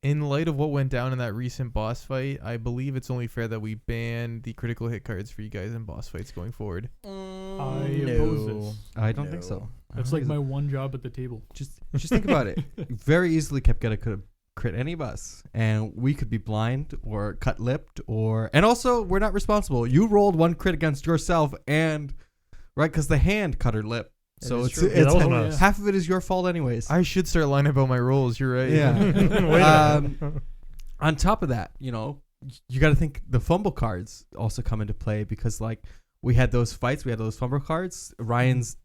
in light of what went down in that recent boss fight, I believe it's only fair that we ban the critical hit cards for you guys in boss fights going forward. I oppose this. I don't think so. That's like my one job at the table. Just think about it. Very easily, Kepgeda could have crit any of us, and we could be blind or cut lipped, and also we're not responsible. You rolled one crit against yourself, and right because the hand cut her lip. So it's half of it is your fault anyways. I should start lying about my rolls. You're right. Yeah. On top of that, you got to think the fumble cards also come into play because we had those fights. We had those fumble cards. Ryan's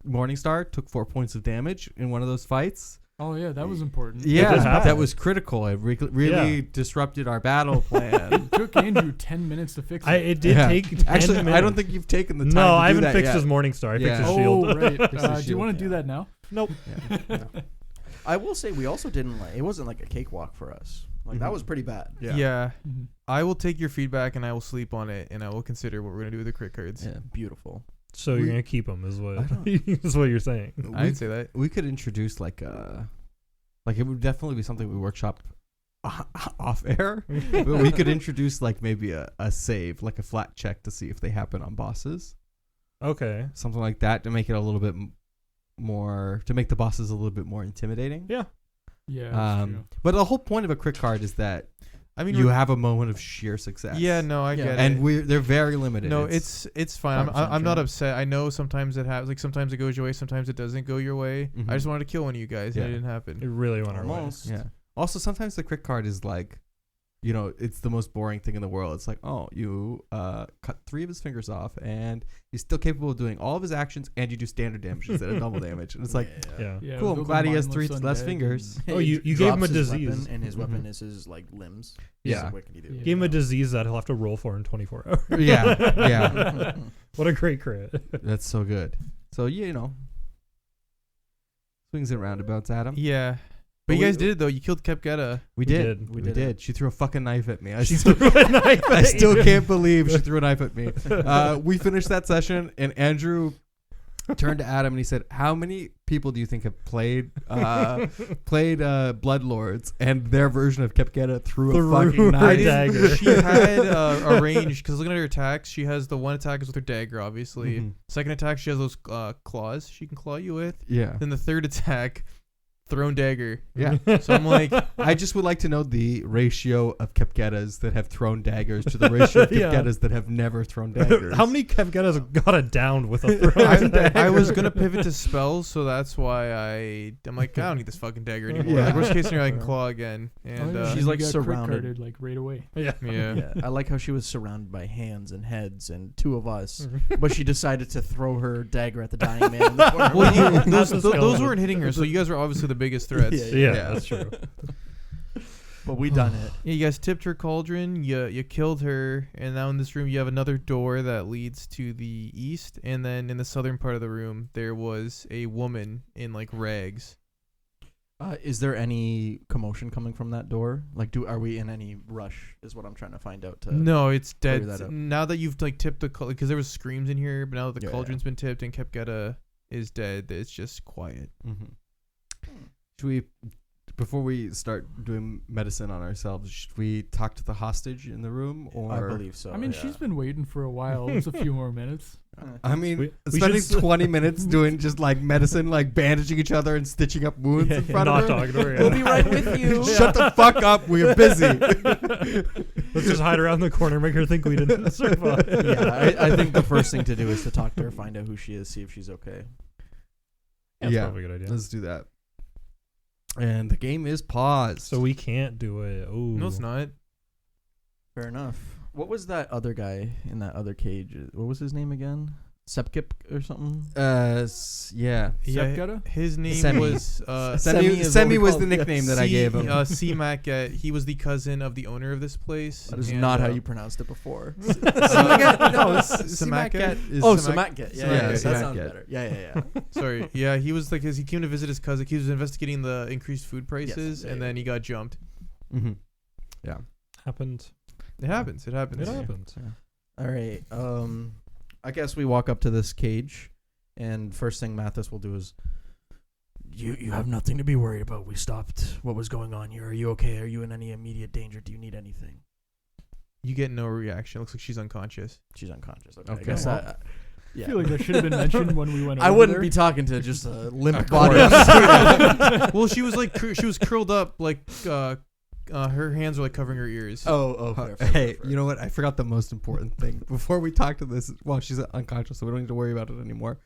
Morningstar took 4 points of damage in one of those fights. Oh yeah, that was important. Yeah, that was critical. It really disrupted our battle plan. It took Andrew 10 minutes to fix it. It did take 10 Actually, minutes. I don't think you've taken the time. No, to I do haven't that fixed yet. his Morningstar. I fixed his shield. Oh right. Do you want to do that now? Nope. Yeah. I will say we also didn't it wasn't like a cakewalk for us. That was pretty bad. Yeah. Mm-hmm. I will take your feedback and I will sleep on it and I will consider what we're gonna do with the crit cards. Yeah, beautiful. So you're gonna keep them, is what you're saying. I didn't say that. We could introduce it would definitely be something we workshop off air. But we could introduce maybe a save, a flat check to see if they happen on bosses. Okay. Something like that to make it a little bit more, to make the bosses a little bit more intimidating. Yeah. Yeah. But the whole point of a crit card is that you have a moment of sheer success. Yeah, no, I get it. And they're very limited. No, it's fine. I'm not upset. I know sometimes it happens. Sometimes it goes your way. Sometimes it doesn't go your way. Mm-hmm. I just wanted to kill one of you guys, and it didn't happen. It really went our way. Yeah. Also, sometimes the crit card is it's the most boring thing in the world. It's you cut 3 of his fingers off, and he's still capable of doing all of his actions, and you do standard damage instead of double damage. And it's cool. I'm glad he has 3 less fingers. Oh, you gave him a disease, and his weapon is his limbs. Yeah. Gave him a disease that he'll have to roll for in 24 hours. Yeah. What a great crit. That's so good. So swings and roundabouts, Adam. Yeah. But you guys did it though. You killed Kepgeda. We did. She threw a fucking knife at me. I I still can't believe she threw a knife at me. We finished that session, and Andrew turned to Adam and he said, "How many people do you think have played Bloodlords and their version of Kepgeda threw a fucking knife?" Dagger. She had a range because looking at her attacks, she has the one attack is with her dagger, obviously. Mm-hmm. Second attack, she has those claws she can claw you with. Yeah. Then the third attack, thrown dagger. Yeah. So I'm like, I just would like to know the ratio of Kepgedas that have thrown daggers to the ratio of Kepgedas that have never thrown daggers. How many Kepgedas got it down with a thrown dagger? I was gonna pivot to spells, so that's why I'm like, I don't need this fucking dagger anymore. Yeah. Like, worst case scenario, I can claw again. And She's you like got surrounded crit-carded, right away. yeah. I like how she was surrounded by hands and heads and 2 of us, but she decided to throw her dagger at the dying man in the corner. Well, those weren't hitting her, so you guys were obviously the biggest threats. Yeah, that's true. But we done it. Yeah, you guys tipped her cauldron. You killed her, and now in this room you have another door that leads to the east, and then in the southern part of the room there was a woman in rags. Is there any commotion coming from that door? Are we in any rush? Is what I'm trying to find out. No, it's dead. that up. Now that you've tipped the because there was screams in here, but now that the cauldron's been tipped and Kepgeda is dead, it's just quiet. Mm-hmm. Should we, before we start doing medicine on ourselves, should we talk to the hostage in the room? Or I believe so. I mean, she's been waiting for a while. It's a few more minutes. I mean, we spending should 20 minutes doing just medicine, bandaging each other and stitching up wounds in front not of her. talking to her. We'll be right with you. Shut the fuck up. We're busy. Let's just hide around the corner, make her think we didn't survive. Yeah, I think the first thing to do is to talk to her, find out who she is, see if she's okay. That's probably a good idea. Let's do that. And the game is paused. So we can't do it. Oh, No, it's not. Fair enough. What was that other guy in that other cage? What was his name again? Sepkip or something? Yeah. Kepgeda? His name Semi. was Semi was the nickname that I gave him. C-Mac. He was the cousin of the owner of this place. That is not how you pronounced it before. Semaket. Semaket. Yeah, that sounds Semaket. better. Yeah. Sorry. Yeah, he was he came to visit his cousin. He was investigating the increased food prices, Yes, and then he got jumped. Mm-hmm. Yeah. Happened. It happens. It happens. It happened. All right. I guess we walk up to this cage, and first thing Mathis will do is You have nothing to be worried about. We stopped what was going on here. Are you okay? Are you in any immediate danger? Do you need anything? You get no reaction. Looks like she's unconscious. She's unconscious. Okay. Okay. I guess I yeah. feel like that should have been mentioned when we went over I wouldn't there. be talking to just a limp Of body. Well, she was like she was curled up like her hands were like covering her ears. Oh, fair, Hey, fair. you know what? I forgot the most important thing. Before we talk to this, well, she's unconscious, so we don't need to worry about it anymore.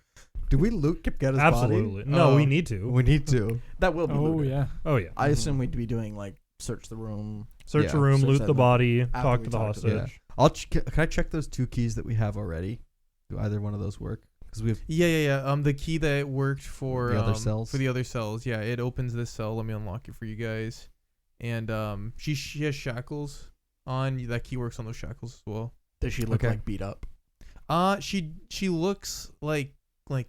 Do we loot Kepgeda's body? Absolutely. No, we need to. We need to. That will be Oh looted. yeah. Oh yeah. I assume we'd be doing like search the room. Search Yeah. the room, Search loot that the room body, after talk we to the talk to them. hostage. Can I check those 2 keys that we have already? Do either one of those work? Because we have. Yeah. The key that worked for The other cells? For the other cells, yeah, it opens this cell. Let me unlock it for you guys. And she has shackles on. That key works on those shackles as well. Does she look Okay. like beat up? She looks like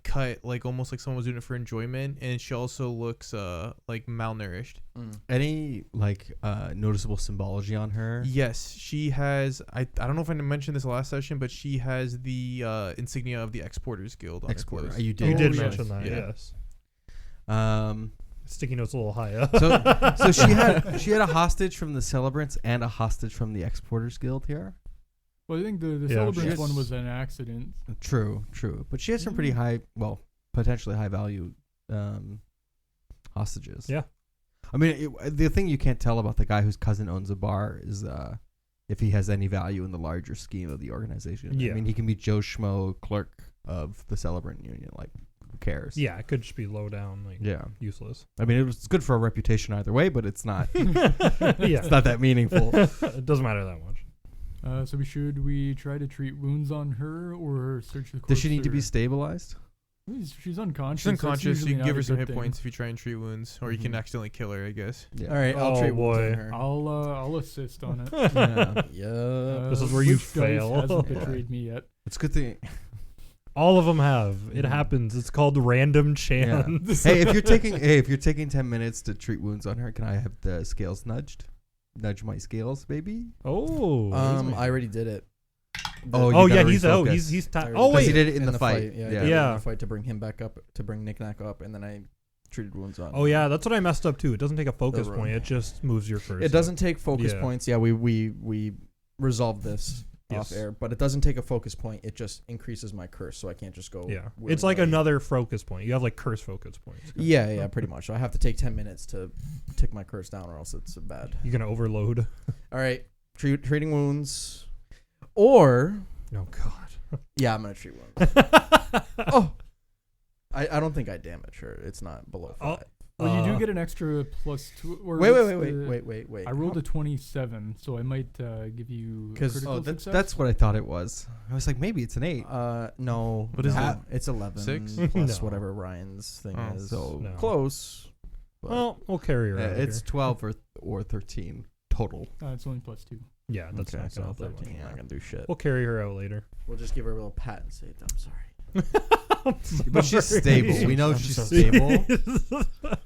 cut, like almost like someone was doing it for enjoyment, and she also looks like malnourished. Any noticeable symbology on her? Yes, she has. I don't know if I mentioned this last session, but she has the insignia of the Exporters Guild on Exporter. her clothes. You did. You did yes. mention that, Yeah. yes. Sticky notes a little high up. So she had a hostage from the Celebrants and a hostage from the Exporters Guild here. Well, I think the Yeah, Celebrants she's- one was an accident. True. But she has some pretty high, potentially high value hostages. Yeah. I mean, the thing you can't tell about the guy whose cousin owns a bar is if he has any value in the larger scheme of the organization. Yeah. I mean, he can be Joe Schmo, clerk of the Celebrant Union. Like, who cares? Yeah, it could just be low down, like Yeah. useless. I mean, it's good for our reputation either way, but it's not. Yeah. It's not that meaningful. It doesn't matter that much. So we try to treat wounds on her or search the corpse? Does she need to be or- stabilized? She's unconscious. She's unconscious. That's So usually you can not give a her some good hit thing. points if you try and treat wounds, or you can Mhm. accidentally kill her, I guess. Yeah. All right, I'll Oh, treat wounds boy. on her. I'll assist on it. Yeah. Yeah. This is where you which dice fail. hasn't betrayed me yet. It's a good thing. All of them have. It Mhm. happens. It's called random chance. Hey, if you're taking 10 minutes to treat wounds on her, can I have the scales nudged? Nudge my scales, baby. Oh. I already did it. Oh, you Oh gotta yeah, he's refocus. he's I already oh did Because he wait. did it in the fight. Yeah, I Yeah. did it Yeah. in the fight to bring him back up, to bring Knick-Knack up, and then I treated wounds on. Oh yeah, that's what I messed up too. It doesn't take a focus room. point. It just moves your curse. It doesn't take focus Yeah. points. Yeah, we resolved this Yes. off air, but it doesn't take a focus point. It just increases my curse, so I can't just go. Yeah. It's like willy-nilly. another focus point. You have like curse focus points. Yeah, pretty much. So I have to take 10 minutes to tick my curse down, or else it's bad. You're gonna overload. All right, treating wounds, or Oh god. yeah, I'm gonna treat wounds. Oh, I don't think I damage her. It's not below 5. Well, you do Uh, get an extra +2. Or Wait. what's the- I rolled How- a 27, so I might give you. 'Cause- critical Oh, that's success. what I thought it was. I was like, maybe it's an 8. No. What is no, it? It's 11 6? plus No. whatever Ryan's thing Oh, is. so No. Close. but- Well, we'll carry her out. It's here. 12 or 13 total. It's only +2. Yeah, that's okay, not so gonna help that 13. much. Not gonna do shit. We'll carry her out later. We'll just give her a little pat and say, "I'm sorry." But she's stable. We know I'm she's so stable.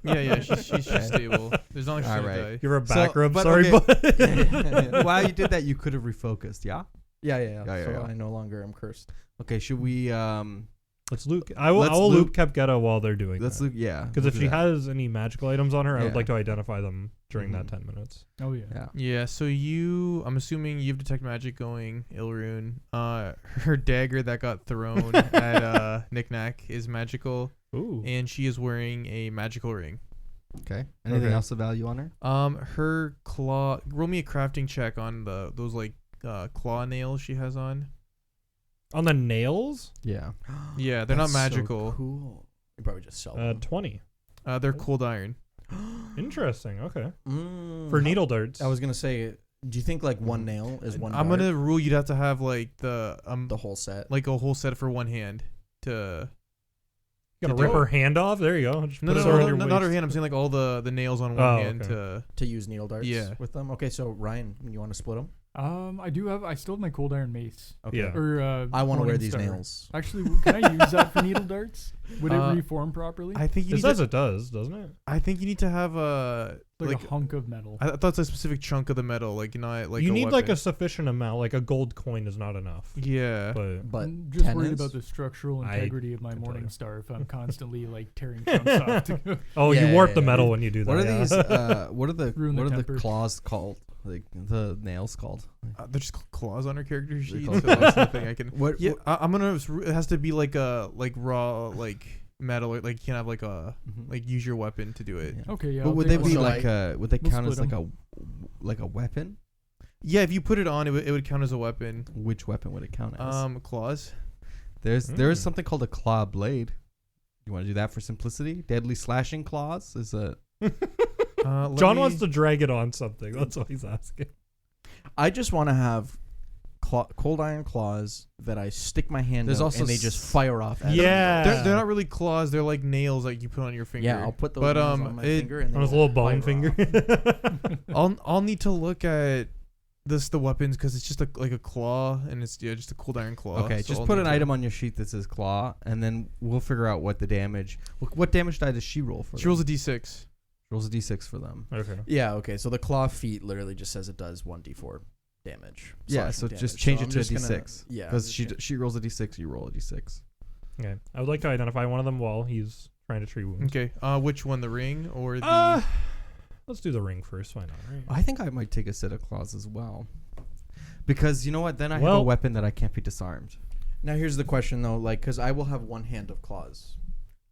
Yeah, she's stable. There's not like she's All gonna right. die. Give her a So, back rub. but Sorry, okay. but While you did that, you could have refocused, yeah? Yeah. Yeah, So yeah. I no longer am cursed. Okay, should we let's loop. I will Let's loop loop- Kepgeda while they're doing let's that. look, yeah. Because we'll if do she that. has any magical items on her, I would Yeah. like to identify them during that Mhm. 10 minutes. Oh yeah. Yeah. Yeah, so I'm assuming you have detect magic going, Ilrune. Her dagger that got thrown at Knick-Knack is magical, Ooh. and she is wearing a magical ring. Okay. Anything Okay. else of value on her? Her claw. Roll me a crafting check on those like claw nails she has on. On the nails, Yeah. Yeah, they're not That's so magical. cool. You probably just sell them. 20. They're cold iron. Interesting. Okay. Mm, For needle darts. I was gonna say, do you think like one nail is one? I'm dart? gonna rule you'd have to have like the whole set. like a whole set for one hand to. You gotta to rip do her it. hand off. There you go. Just No, put no, it around no, your not her waist. hand. I'm saying like all the nails on one Oh, hand okay. to. to use needle darts Yeah. with them. Okay, so Ryan, you want to split them? I still have my cold iron mace. Okay. Yeah. Or I want to wear Morning these Star. nails. Actually, can I use that for needle darts? Would it reform properly? I think you It need says to, it does, doesn't it? I think you need to have a like a hunk of metal. I thought it's a specific chunk of the metal, like not like you a need like a weapon. sufficient amount. Like a gold coin is not enough. Yeah. But But I'm just worried tennis? about the structural integrity of my can tell Morning you. Star if I'm constantly like tearing chunks off to go. oh, Yeah, you warp yeah, the yeah. metal when you do that. What are yeah. these? What are the Ruin the what are the temper. claws called? Like the nails called? They're just claws on her character sheet. called So that's the thing I can. What? Yeah, I'm gonna. It has to be like a raw like metal. Or like you can have like a Mhm. like use your weapon to do it. Yeah. Okay, yeah. But I'll would take they one. be So like would they we'll count as split like a weapon? Yeah, if you put it on, it would count as a weapon. Which weapon would it count as? Claws. there is Mm. something called a claw blade. You want to do that for simplicity? Deadly slashing claws is a John wants to drag it on something. That's what he's asking. I just want to have cold iron claws that I stick my hand There's out also and they just fire off. At Yeah. They're not really claws. They're like nails that you put on your finger. Yeah, I'll put those But, nails on my it- finger and On his they'll little bone fire finger. off. I'll need to look at the weapons because it's just like a claw and it's just a cold iron claw. okay. So Just I'll put need an to- item on your sheet that says claw, and then we'll figure out what the damage. What damage die does she roll for? She them? rolls a d6. rolls a d6 for them. Okay. Yeah, okay. So the claw feet literally just says it does 1d4 damage. Yeah, slashing so damage. just change So it to a I'm just gonna- d6. Yeah. Because I'm just she rolls a d6, you roll a d6. Okay. I would like to identify one of them while he's trying to treat wounds. Okay. Which one, the ring or the? Let's do the ring first. Why not? Right? I think I might take a set of claws as well. Because you know what? Then I have a Well- weapon that I can't be disarmed. Now here's the question though, like, because I will have one hand of claws.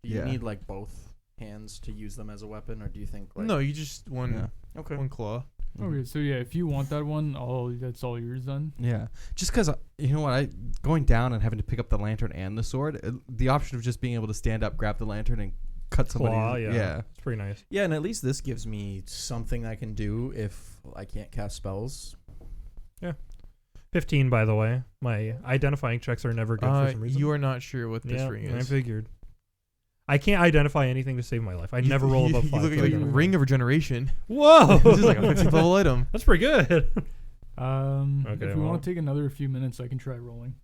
Do you Yeah. need like both hands to use them as a weapon, or do you think like No, you just one Yeah. Okay. one claw. Okay, so yeah, if you want that one, that's all yours then. Yeah. Just because, you know what? Going down and having to pick up the lantern and the sword, the option of just being able to stand up, grab the lantern, and cut somebody. Claw, yeah. Yeah. It's pretty nice. Yeah, and at least this gives me something I can do if I can't cast spells. 15, by the way. My identifying checks are never good for some reason. You are not sure what this yeah, ring I is. figured. I can't identify anything to save my life. I never roll above 5. You look to at like identify. ring of regeneration. Whoa! This is like a 15th level item. That's pretty good. Okay, if we well. want to take another few minutes, I can try rolling.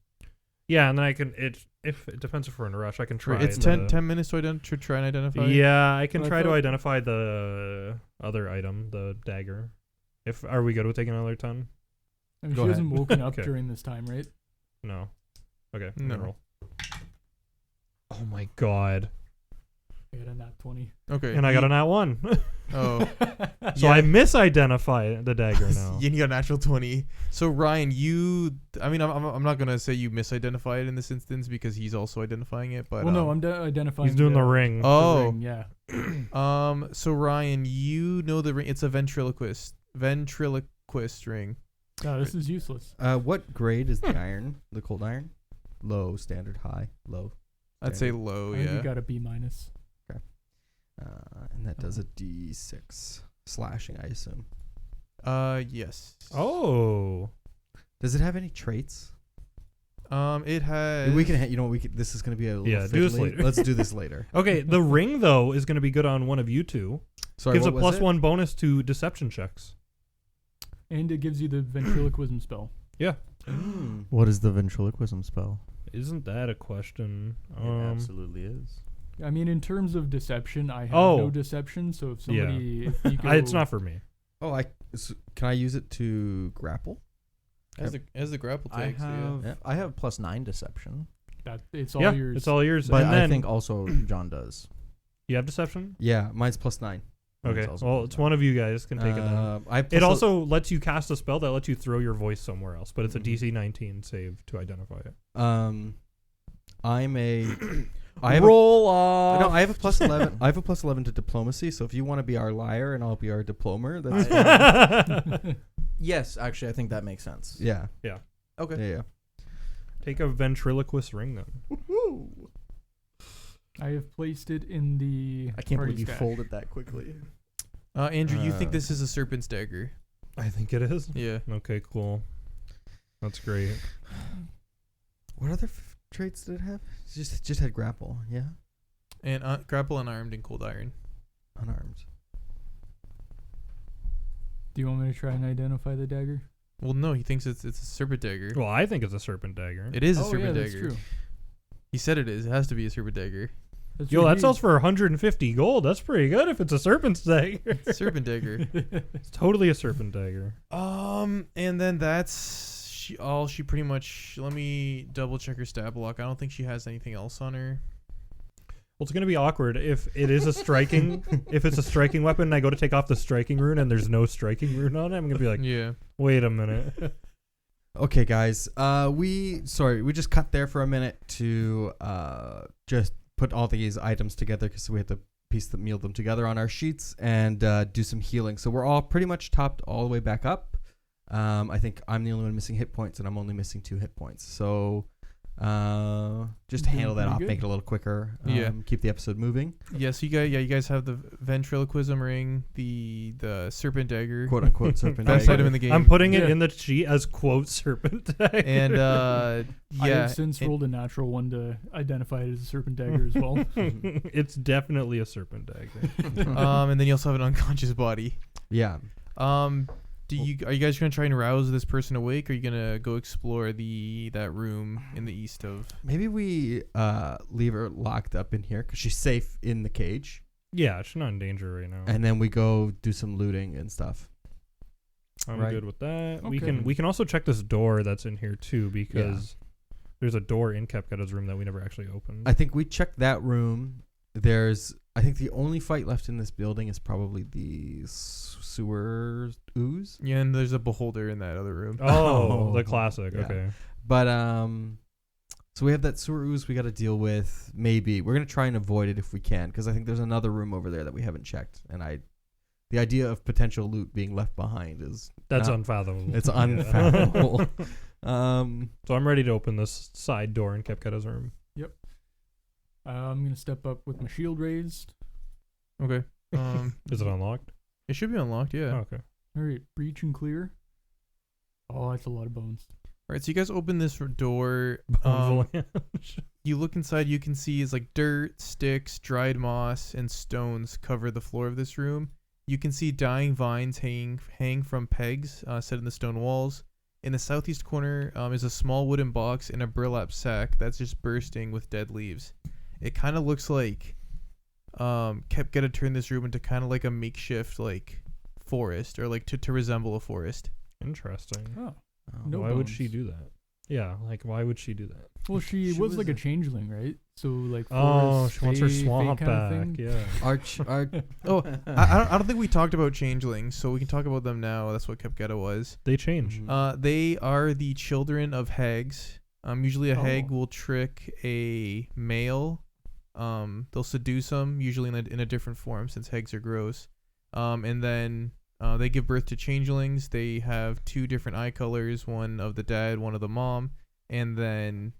Yeah, and then I can. If it depends if we're in a rush, I can try. It's 10 minutes to try and identify. Yeah, I can But I try to thought- identify the other item, the dagger. Are we good with taking another 10? I mean, Go she ahead. hasn't woken up Okay. during this time, right? No. Okay. No. Roll. Oh my god! I got a nat 20. Okay. And I got a nat 1. Oh. So I misidentify the dagger now. You got a natural 20. So Ryan, I'm not gonna say you misidentified in this instance because he's also identifying it, but Well, no, I'm identifying. He's doing the ring. the Oh. ring, yeah. So Ryan, you know the ring. It's a ventriloquist ring. No, this is useless. What grade is the iron? The cold iron? Low, standard, high, low. I'd say low. I think Yeah. you got a B minus. And that does a d6 slashing, I assume. Yes. Oh. Does it have any traits? It has. We can. You know, this is going to be a little Yeah, do this fiddly. later. Let's do this later. Okay, the ring though is going to be good on one of you two. Sorry, Gives a what was it? +1 bonus to deception checks. And it gives you the ventriloquism spell. Yeah. Mm. What is the ventriloquism spell? Isn't that a question? It absolutely is. I mean, in terms of deception, I have Oh. no deception. So if somebody, if you go, It's not for me. Oh, can I use it to grapple? as the grapple I takes. have Yeah. I have +9 deception, that it's all Yeah, yours. it's all yours. but and I then think also John does. you have deception. Yeah, mine's +9. Okay, also well, it's one of you guys can take it. Then. I It also lets you cast a spell that lets you throw your voice somewhere else, but it's a Mhm. DC 19 save to identify it. I'm a. I have Roll off. No, I have a +11. I have a +11 to diplomacy. So if you want to be our liar and I'll be our diplomer, that's fine. Yes, actually, I think that makes sense. Yeah. Okay. Yeah. Take a ventriloquist ring then. I have placed it in the. I can't party believe you stash. folded that quickly. Andrew, you think Uh, this is a serpent's dagger? I think it is. Yeah. Okay, cool. That's great. What other traits did it have? Just had grapple. Yeah. And grapple unarmed and cold iron. Unarmed. Do you want me to try and identify the dagger? Well, no, he thinks it's a serpent dagger. Well, I think it's a serpent dagger. It is a Oh, serpent yeah, that's dagger. true. He said it is. It has to be a serpent dagger. That's Yo, true. that sells for 150 gold. That's pretty good if it's a serpent's dagger. Serpent dagger. It's totally a serpent dagger. And then that's all she pretty much. Let me double check her stat block. I don't think she has anything else on her. Well, it's gonna be awkward if it is a striking. If it's a striking weapon, and I go to take off the striking rune, and there's no striking rune on it. I'm gonna be like, Yeah. wait a minute. Okay, guys. We just cut there for a minute to just put all these items together because we had to meal them together on our sheets and do some healing. So we're all pretty much topped all the way back up. I think I'm the only one missing hit points, and I'm only missing 2 hit points. So just Doing handle that pretty off, good. make it a little quicker. Yeah. Keep the episode moving, Yeah. So you guys have the ventriloquism ring, the serpent dagger, quote unquote. Serpent best dagger. item in the game. I'm putting it Yeah. in the sheet as quote serpent dagger. and I yeah. have since and- rolled a natural one to identify it as a serpent dagger as well. It's definitely a serpent dagger. and then you also have an unconscious body. Yeah. Are you guys gonna try and rouse this person awake, or are you gonna go explore that room in the east of? Maybe we leave her locked up in here because she's safe in the cage, Yeah, she's not in danger right now. and then we go do some looting and stuff. I'm right. good with that. Okay. We can also check this door that's in here too because there's a door in Kepgeda's room that we never actually opened. I think we checked that room. I think the only fight left in this building is probably the sewer ooze. Yeah, and there's a beholder in that other room. oh, the classic. Yeah. Okay. But so we have that sewer ooze we got to deal with. Maybe we're gonna try and avoid it if we can, because I think there's another room over there that we haven't checked, and the idea of potential loot being left behind is That's not- unfathomable. It's Yeah. unfathomable. So I'm ready to open this side door in Kepgeda's room. I'm gonna step up with my shield raised. Okay. Is it unlocked? It should be unlocked. Yeah. Oh, okay. All right, breach and clear. Oh, that's a lot of bones. All right. So you guys open this door. Avalanche. You look inside. You can see is like dirt, sticks, dried moss, and stones cover the floor of this room. You can see dying vines hang from pegs set in the stone walls. In the southeast corner is a small wooden box and a burlap sack that's just bursting with dead leaves. It kind of looks like Kepgeda turned this room into kind of like a makeshift like forest, or like to resemble a forest. Interesting. Oh, Oh, No Why would bones. she do that? Yeah, like why would she do that? well, she She was was like a a- changeling, right? So like, Oh, forest, she wants her fae swamp kind of back. thing. Yeah. our Oh, I don't think we talked about changelings, so we can talk about them now. That's what Kepgeda was. They change. They are the children of hags. Usually a hag Oh. will trick a male. They'll seduce them, usually in a different form, since hags are gross. And then they give birth to changelings. They have 2 different eye colors, one of the dad, one of the mom, and then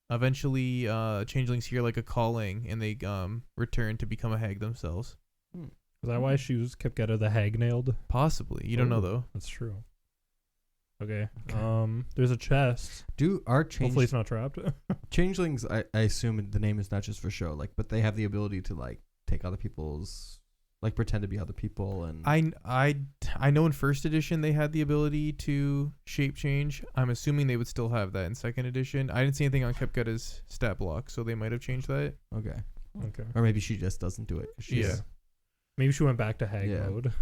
eventually changelings hear like a calling, and they return to become a hag themselves. Is that why she was Kepgeda the hag nailed? Possibly, you don't know Oh. though. That's true. Okay. Okay. There's a chest. Do our Hopefully it's not trapped. changelings? I assume the name is not just for show, like, but they have the ability to like take other people's, like, pretend to be other people, and I know in first edition they had the ability to shape change. I'm assuming they would still have that in second edition. I didn't see anything on Kepgeda's stat block, so they might have changed that. okay, Okay. or maybe she just doesn't do it. She's, Yeah. Maybe she went back to hag Yeah. mode.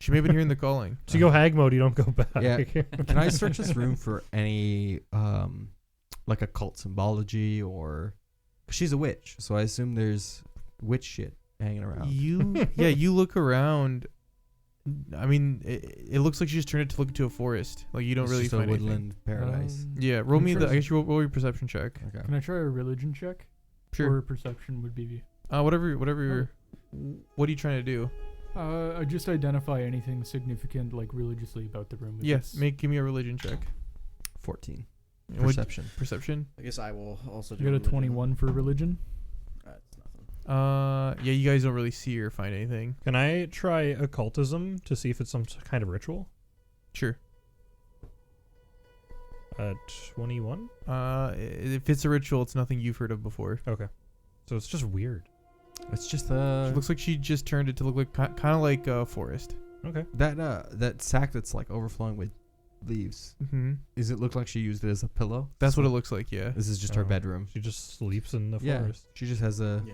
She may have been hearing the calling. So you go hag mode, you don't go back. Yeah. Can I search this room for any like occult symbology, or 'cause she's a witch, so I assume there's witch shit hanging around. You look around. I mean, it looks like she just turned it to look into a forest. Like you don't It's really just a find anything. woodland paradise. Yeah, roll me the. I Interesting. guess you roll your perception check. Okay. Can I try a religion check? Sure. Or perception would be. Whatever. What are you trying to do? I just identify anything significant, like religiously, about the room. If Yes. it's- Give me a religion check. 14 And what'd- perception. Perception. I guess I will also I do got a religion. 21 for religion. That's nothing. Yeah, you guys don't really see or find anything. Can I try occultism to see if it's some kind of ritual? Sure. 21? If it's a ritual, it's nothing you've heard of before. Okay. So it's just weird. It's just It looks like she just turned it to look like kind of like a forest. Okay. That sack that's like overflowing with leaves. Mm-hmm. Does it look like she used it as a pillow? That's what it looks like. Yeah. This is just her Oh. bedroom. She just sleeps in the Yeah. forest. She just has a. Yeah.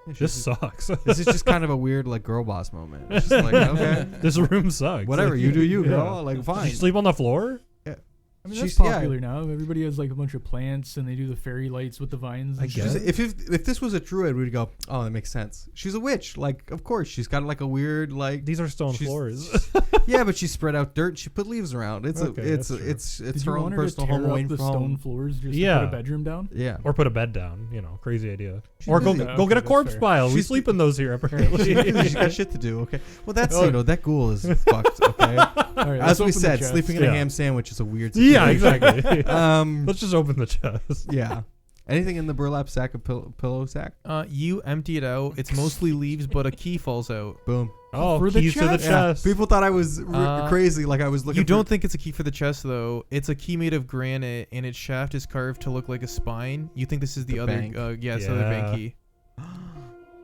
Yeah, she's Just sucks. This is just kind of a weird like girl boss moment. It's just like okay, This room sucks. whatever you do, you Yeah. girl. Like Does fine. she sleep on the floor? I mean, that's She's- yeah. popular now. Everybody has like a bunch of plants, and they do the fairy lights with the vines. I and guess. shit. If this was a druid, we'd go, oh, that makes sense. She's a witch. Like, of course, she's got like a weird like. These are stone She's- floors. Yeah, but she spread out dirt. She put leaves around. It's Okay, it's that's true. it's Did it's you her own want her to personal tear home up away the from stone home. floors just Yeah. to put a bedroom down? Yeah. Or put a bed down. Crazy idea. She's Or go busy. Okay, go get a that's corpse fair. pile. We She's- sleep in those here apparently. She's got shit to do. Okay. Well, that's Oh. that ghoul is fucked. Okay. All right, As let's we open the said, chest. sleeping in a Yeah. ham sandwich is a weird situation. Yeah, exactly. Um. Let's just open the chest. Yeah. Anything in the burlap sack, a pillow sack? You empty it out. It's mostly leaves, but a key falls out. Boom. Oh, For the keys to the chest? Yeah. chest. People thought I was Uh, crazy. Like I was looking. You don't think it's a key for the chest though. It's a key made of granite, and its shaft is carved to look like a spine. You think this is the The other? bank. It's the other bank Yeah. key.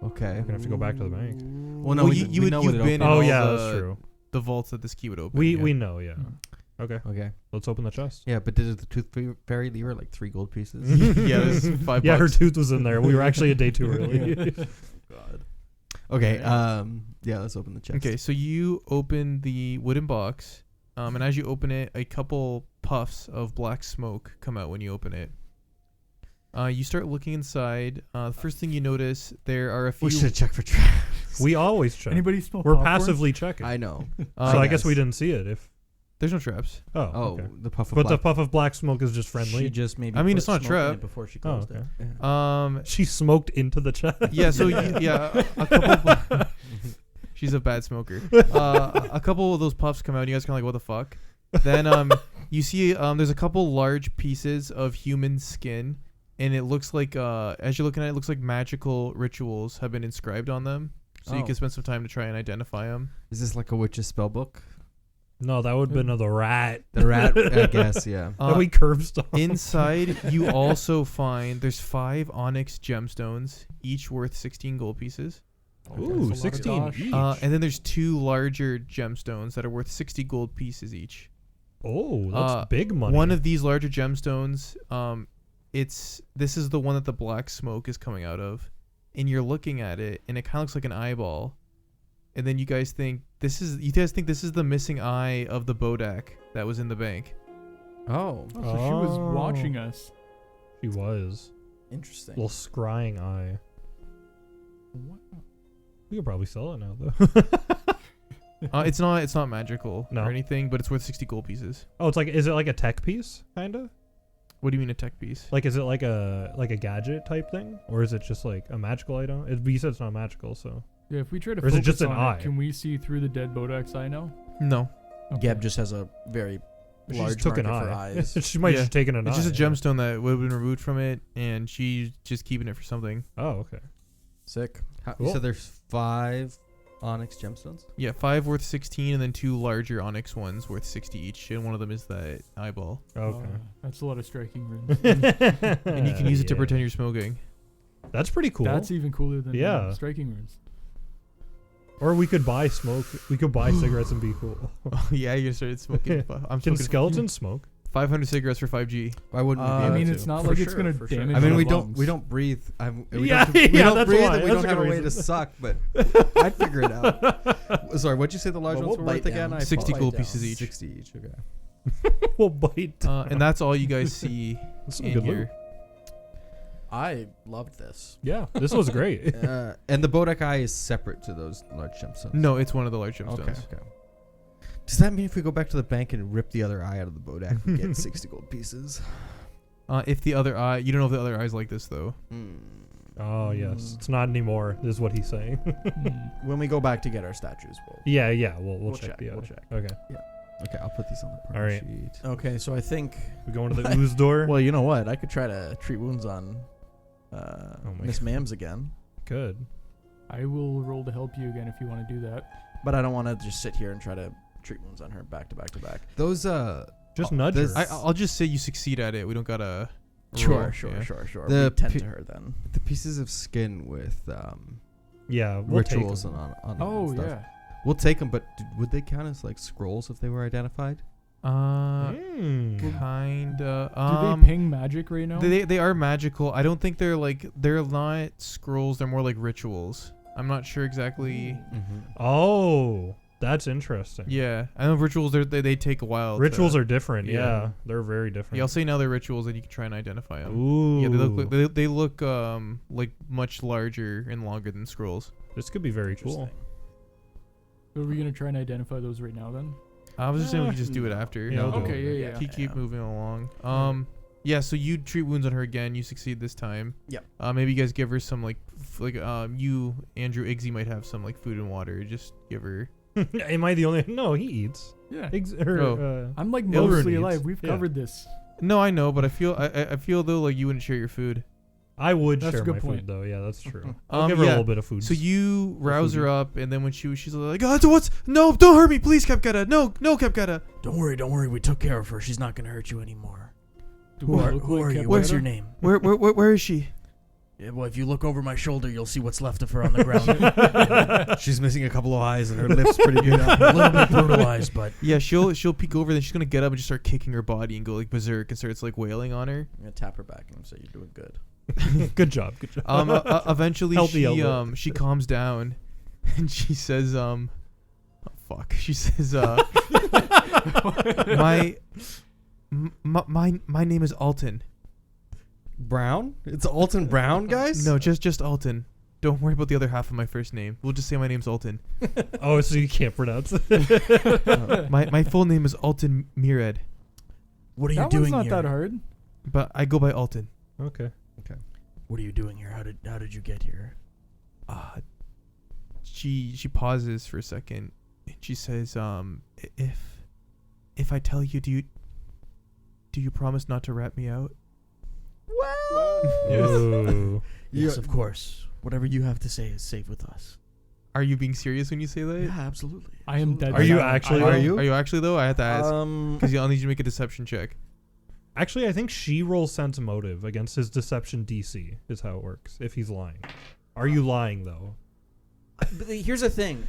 Okay. We're gonna have to go back to the bank. Well, no, Well, we, you- we you would- know you've what it been in opens. Oh all yeah, the- that's true. The vaults that this key would open. We yeah. we know, yeah. Okay, Okay. let's open the chest. Yeah, but did the tooth fairy leave her like 3 gold pieces? Yeah, there's $5. Yeah, her tooth was in there. We were actually a day too early. God. Okay. Yeah. Yeah. Let's open the chest. Okay, so you open the wooden box, and as you open it, a couple puffs of black smoke come out when you open it. You start looking inside. The first thing you notice, there are a few. We should check for traps. We always check. Anybody smell We're popcorn? passively checking. I know. so I guess guess. we didn't see it. If There's no traps. oh, Oh, okay. the puff of But the black. puff of black smoke is just She friendly. just maybe. I mean, put it's not a smoke in trap. it before she Oh, closed okay. it. Yeah. She smoked into the chest. Yeah. So a couple. She's a bad smoker. A couple of those puffs come out. And you guys kind of like, what the fuck? Then you see there's a couple large pieces of human skin, and it looks like as you're looking at it, it looks like magical rituals have been inscribed on them. So you Oh. can spend some time to try and identify them. Is this like a witch's spell book? No, that would have been the rat. The rat, I guess. Yeah. That we curb stomped. Inside, you also find there's 5 onyx gemstones, each worth 16 gold pieces. Ooh, That's a lot of 16 dosh. each. And then there's 2 larger gemstones that are worth 60 gold pieces each. Oh, that's uh, big money. One of these larger gemstones, this is the one that the black smoke is coming out of, and you're looking at it, and it kind of looks like an eyeball. And then you guys think this is the missing eye of the Bodak that was in the bank. Oh. Oh, so she was Oh. watching us. She was. Interesting. Little scrying eye. We could probably sell it now though. It's not magical No. or anything, but it's worth 60 gold pieces. Oh, is it like a tech piece, kinda? What do you mean a tech piece? Like, is it like a gadget type thing, or is it just like a magical item? You said it's not magical, so Yeah, if we try to Or is it focus just an on eye? can we see through the dead Bodak's eye now? No, Geb just has a very she large just took an market for eye. eyes. She might Yeah. just taken an eye. it's just a yeah. gemstone that would have been removed from it, and she's just keeping it for something. Oh, okay. Sick. You Cool. said there's 5 onyx gemstones? Yeah, 5 worth 16, and then 2 larger onyx ones worth 60 each, and one of them is that eyeball. Okay. That's a lot of striking runes. And you can use it to Yeah. pretend you're smoking. That's pretty cool. That's even cooler than Yeah. striking runes. Or we could buy smoke. We could buy cigarettes and be cool. Yeah, you started smoking. I'm Can smoking skeletons smoke? 500 cigarettes for 5G. Why wouldn't we Uh, be I able mean, to? it's not For like it's sure, gonna for sure. damage. I mean, our we lungs. don't breathe. We Yeah, don't, we yeah, don't that's breathe, why. and we That's don't a have a good way to reason. suck. But I'd figure it out. Sorry, what'd you say the large Well, ones we'll were worth bite again? down. I 60 Bite gold down. pieces each. 60 each. Okay. We'll bite. And that's all you guys see That's some in good here. loot. I loved this. Yeah, this was great. And the Bodak eye is separate to those large gemstones. No, it's one of the large gemstones. Okay. Does that mean if we go back to the bank and rip the other eye out of the Bodak, we get 60 gold pieces? If the other eye, you don't know if the other eye's like this though. Oh yes, it's not anymore. Is what he's saying. When we go back to get our statues, yeah. We'll We'll check check, the we'll other. check. Okay. Okay, I'll put these on the All partner right. sheet. Okay, so I think. We go into the ooze door. Well, you know what? I could try to treat wounds on my Miss Mams again, Good. I will roll to help you again if you want to do that. but I don't want to just sit here and try to treat wounds on her back to back to back. Those, Just Oh, nudge this- her. I'll just say you succeed at it. We don't gotta. Sure, roll, sure. The We tend pi- to her then. the pieces of skin with yeah, we'll rituals take and 'em. on Oh and stuff. yeah. We'll take them, but would they count as like scrolls if they were identified? Kinda. Do they ping magic right now? They are magical. I don't think they're not scrolls. They're more like rituals. I'm not sure exactly. Oh, that's interesting. Yeah, I know rituals. They take a while. Rituals are different. yeah. Yeah, they're very different. Yeah, I'll say now they're rituals, and you can try and identify them. Ooh. Yeah, they look like much larger and longer than scrolls. This could be very cool. So are we gonna try and identify those right now then? I was just saying we could just do it after. Yeah, we'll do Okay, it. yeah. Keep moving along. Yeah. So you treat wounds on her again. You succeed this time. Yep. Maybe you guys give her some you Andrew Iggsy might have some like food and water. Just give her. Am I the only? No, he eats. Yeah. I'm like Ilrun mostly eats. alive. We've Yeah. covered this. No, I know, but I feel though like you wouldn't share your food. I would That's share a good my point. food though. Yeah, that's true. I'll give her Yeah. a little bit of food. So you rouse her foodie. up, and then when she's like, "Oh, what's? No, don't hurt me, please, Kepgeda. No, Kepgeda. Don't worry. We took care of her. She's not gonna hurt you anymore. Do Who we are look who like are you? Kepgeda? What's your name? Where is she? Yeah, well, if you look over my shoulder, you'll see what's left of her on the ground. She's missing a couple of eyes and her lips pretty good. A little bit brutalized, but Yeah, she'll peek over, then she's gonna get up and just start kicking her body and go like berserk and starts like wailing on her. I'm gonna tap her back and say you're doing good. Good job. Good job. Eventually Healthy elbow. she calms down, and she says oh fuck, she says my name is Alton. Brown? It's Alton Brown, guys? No, just Alton. Don't worry about the other half of my first name. We'll just say my name's Alton. Oh, so you can't pronounce it. My full name is Alton Mired, What are you That doing one's not here? that hard. but I go by Alton. Okay. What are you doing here? How did you get here? She pauses for a second, and she says, if I tell you, do you promise not to rat me out? Ooh. Yes, of course. Whatever you have to say is safe with us. Are you being serious when you say that? Yeah, absolutely. I am dead. Are you silent. actually? Are you actually though? I have to ask Um, because I'll need you to make a deception check. Actually, I think she rolls sense motive against his deception DC. Is how it works. If he's lying, are you lying though? but here's the thing.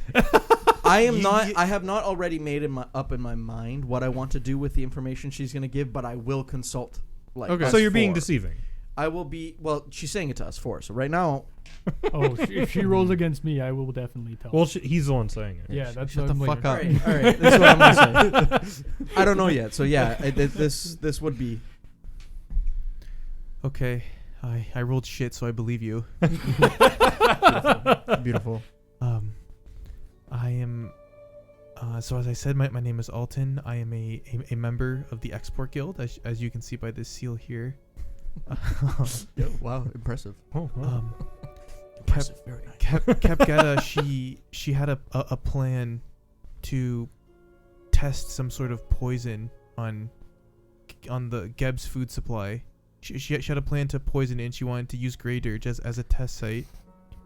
I am not. I have not already made up in my mind what I want to do with the information she's gonna give, but I will consult. Like, Okay. us So you're being four. deceiving. I will be. Well, she's saying it to us four. So right now, Oh, if she rolls against me, I will definitely tell. Well, he's the one saying it. yeah, that's Shut what the I'm fuck waiting. up. all right. This is what I'm gonna say. I don't know yet. So yeah, this would be. Okay, I rolled shit, so I believe you. Beautiful. I am. So as I said, my name is Alton. I am a member of the Export Guild, as you can see by this seal here. Yeah, wow, impressive. Oh, wow. Impressive. Very nice. Kepgeda, she had a plan to test some sort of poison on the Geb's food supply. She had a plan to poison it, and she wanted to use Grey Dirge as a test site.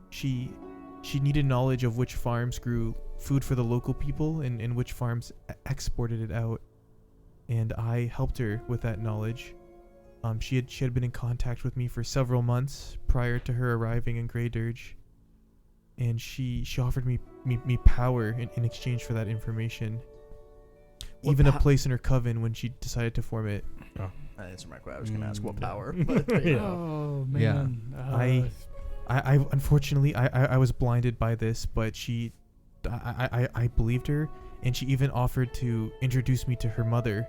She needed knowledge of which farms grew food for the local people and which farms exported it out. And I helped her with that knowledge. She had been in contact with me for several months prior to her arriving in Grey Dirge, and she offered me power in exchange for that information. What Even a place in her coven when she decided to form it. That's my question. I was gonna ask what Mm. power. But, Yeah. Oh Yeah. man. I unfortunately I was blinded by this, but I believed her, and she even offered to introduce me to her mother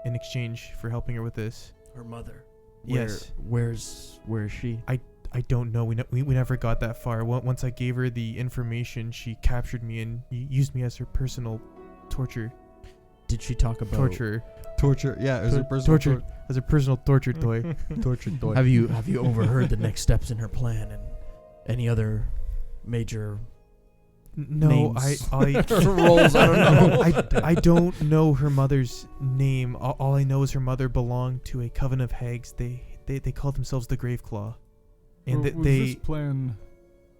in exchange for helping her with this. her mother. Yes. Where is she? I don't know. We never got that far. Once I gave her the information, she captured me and used me as her personal torture. Did she talk about Torture. Torture. Yeah, it was a personal Torture. As a personal torture toy. torture toy. Have you overheard the next steps in her plan and any other major No, names? I roles? I don't know. I don't know her mother's name. All I know is her mother belonged to a coven of hags. They called themselves the Graveclaw, and was this plan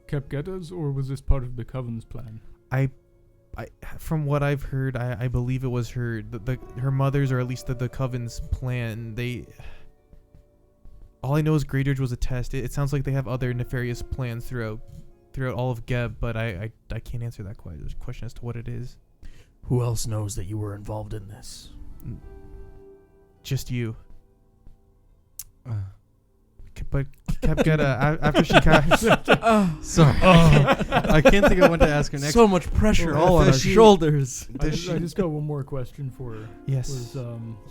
Kepgeda's, or was this part of the Coven's plan? from what I've heard, I believe it was her her mother's, or at least the coven's plan. All I know is Grey Dirge was a test. It sounds like they have other nefarious plans throughout throughout all of Geb, but I can't answer that question as to what it is. Who else knows that you were involved in this? Just you. But Kepgeda, after she sorry, I can't think of what to ask her next. So much pressure all on our Does she- shoulders. I just got one more question for her. yes, Was,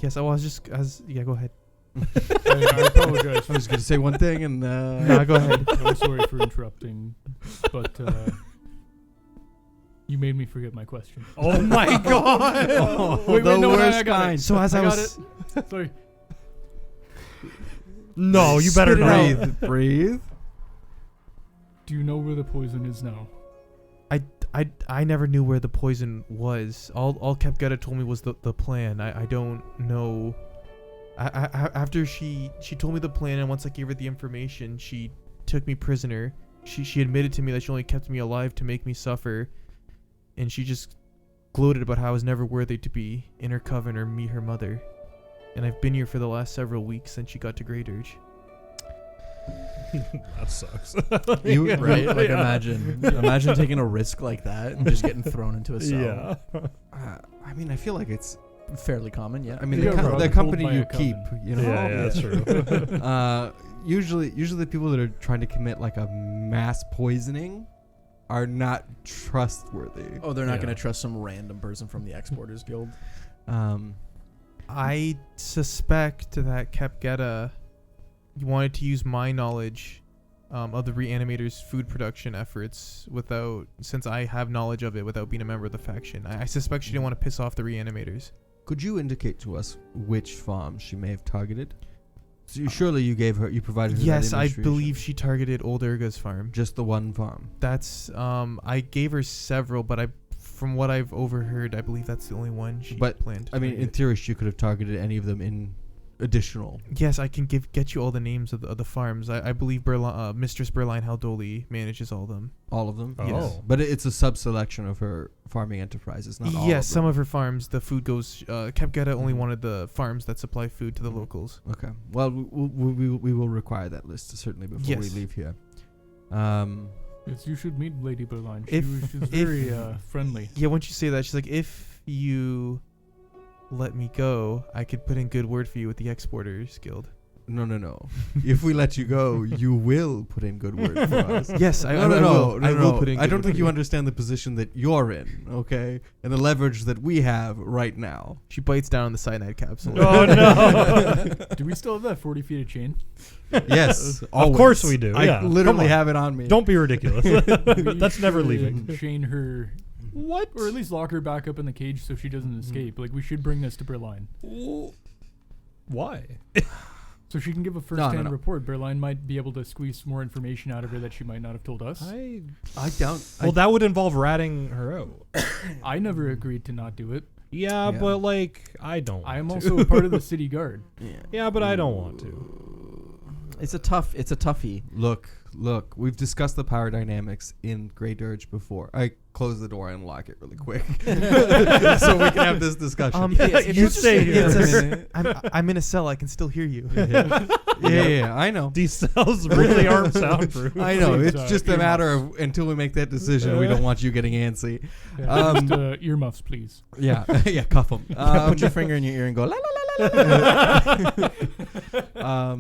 yes. I was just go ahead. I apologize. I was going to say one thing, and No, go ahead. I'm sorry for interrupting, but you made me forget my question. Oh my god! Wait, the no, worst I got kind. it. So as I got was, it. Sorry. No, you better Spit it not. out. Breathe. Do you know where the poison is now? I never knew where the poison was. All Kepgeda told me was the plan. I don't know. After she told me the plan, and once I gave her the information, she took me prisoner. She admitted to me that she only kept me alive to make me suffer, and she just gloated about how I was never worthy to be in her coven or meet her mother. And I've been here for the last several weeks since she got to Great Urge. That sucks. You Right? Like Yeah. imagine taking a risk like that and just getting thrown into a cell. Yeah. I mean, I feel like it's. Fairly common, yeah. I mean, Yeah, the, bro, the told company by you a keep, coven. you know. Yeah, that's true. Usually the people that are trying to commit like a mass poisoning are not trustworthy. Oh, they're not Yeah. going to trust some random person from the Exporters Guild. I suspect that Kepgeda wanted to use my knowledge of the Reanimator's food production efforts since I have knowledge of it without being a member of the faction. I suspect she didn't want to piss off the Reanimators. Could you indicate to us which farm she may have targeted? So surely you provided her that Yes, I information. believe she targeted Old Urga's farm. Just the one farm. That's I gave her several, but from what I've overheard, I believe that's the only one she But, planned to I mean, in target. theory, she could have targeted any of them in additional. Yes, I can get you all the names of the farms. I believe Mistress Berline Haldoli manages all of them. All of them? Oh. Yes. But it's a sub-selection of her farming enterprises, not all Yes, of some them. of her farms, the food goes. Kepgeda only wanted the farms that supply food to the locals. Okay. Well, we will require that list certainly before we Yes. leave here. Yes, you should meet Lady Berline. She If- was very friendly. Yeah, once you say that, she's like, if you let me go, I could put in good word for you with the Exporters Guild. No. If we let you go, you will put in good word for us. Yes, I No. will put in. I good don't word think for you understand the position that you're in, okay? And the leverage that we have right now. She bites down on the cyanide capsule. Oh no! Do we still have that 40 feet of chain? Yes, Of course we do. I Yeah. literally Come on. have it on me. Don't be ridiculous. We That's never should leaving. Chain her, What? or at least lock her back up in the cage so she doesn't escape. Like, we should bring this to Berline. Why? So she can give a first-hand no. report. Berline might be able to squeeze some more information out of her that she might not have told us. I don't. Well, that would involve ratting her out. I never agreed to not do it. Yeah, Yeah. but like I don't. I am want to. also a part of the city guard. Yeah, but I don't want to. It's a toughie. Look. We've discussed the power dynamics in Great Urge before. I close the door and lock it really quick, so we can have this discussion. If you stay here. It's I'm in a cell. I can still hear you. Yeah, I know. These cells really aren't soundproof. I know. Please, It's just a matter earmuffs. of until we make that decision, we don't want you getting antsy. Yeah, just, earmuffs, please. Yeah, cuff them. Put your finger in your ear and go la la la la la.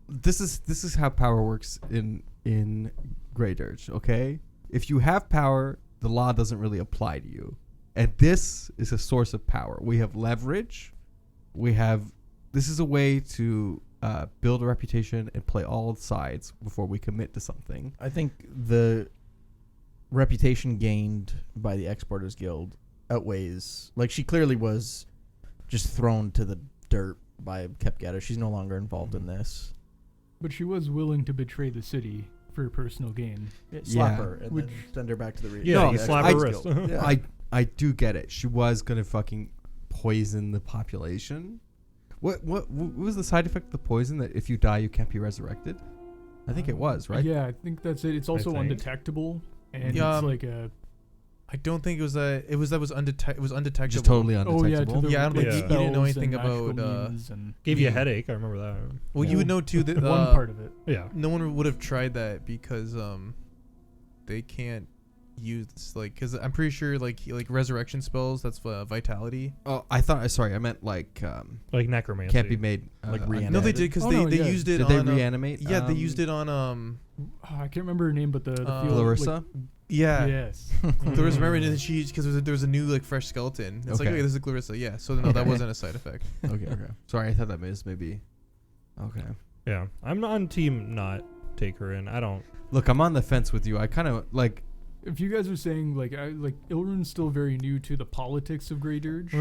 This is how power works in Great Urge. Okay, if you have power, the law doesn't really apply to you, and this is a source of power. We have leverage. This is a way to build a reputation and play all sides before we commit to something. I think the reputation gained by the Exporters Guild outweighs. Like, she clearly was just thrown to the dirt by Kepgeda. She's no longer involved in this. But she was willing to betray the city for personal gain. Slap Yeah. her and Which- then send her back to the Yeah, No, you slap I- her wrist. Yeah. I do get it. She was gonna fucking poison the population. What was the side effect of the poison? That if you die, you can't be resurrected? I think it was, right? Yeah, I think that's it. It's also think. undetectable, and Yeah, it's like a. I don't think it was undetectable. Just totally Oh yeah, to undetectable. the Yeah, I don't think Yeah. you didn't know spells anything and magical about, means and Gave you a Yeah. headache. I remember that. Well, you would know too that one part of it. Yeah. no one would have tried that because they can't use like because I'm pretty sure like resurrection spells that's vitality. Oh, I thought. Sorry, I meant like Like necromancy. can't be made. Like reanimated. No, they did because Oh, they no, yeah. used it. Did they on, reanimate? Yeah, they used it on Oh, I can't remember her name, but the field, Clarissa. yeah. Yes. There was remember that she because there was a new like fresh skeleton. It's like Okay. okay, this is Clarissa. Yeah. So no, that Okay. wasn't a side effect. Okay. Sorry, I thought that was maybe. Okay. Yeah, I'm on team not take her in. I don't. Look, I'm on the fence with you. I kind of like. If you guys are saying like Ilrun's still very new to the politics of Grey Dirge,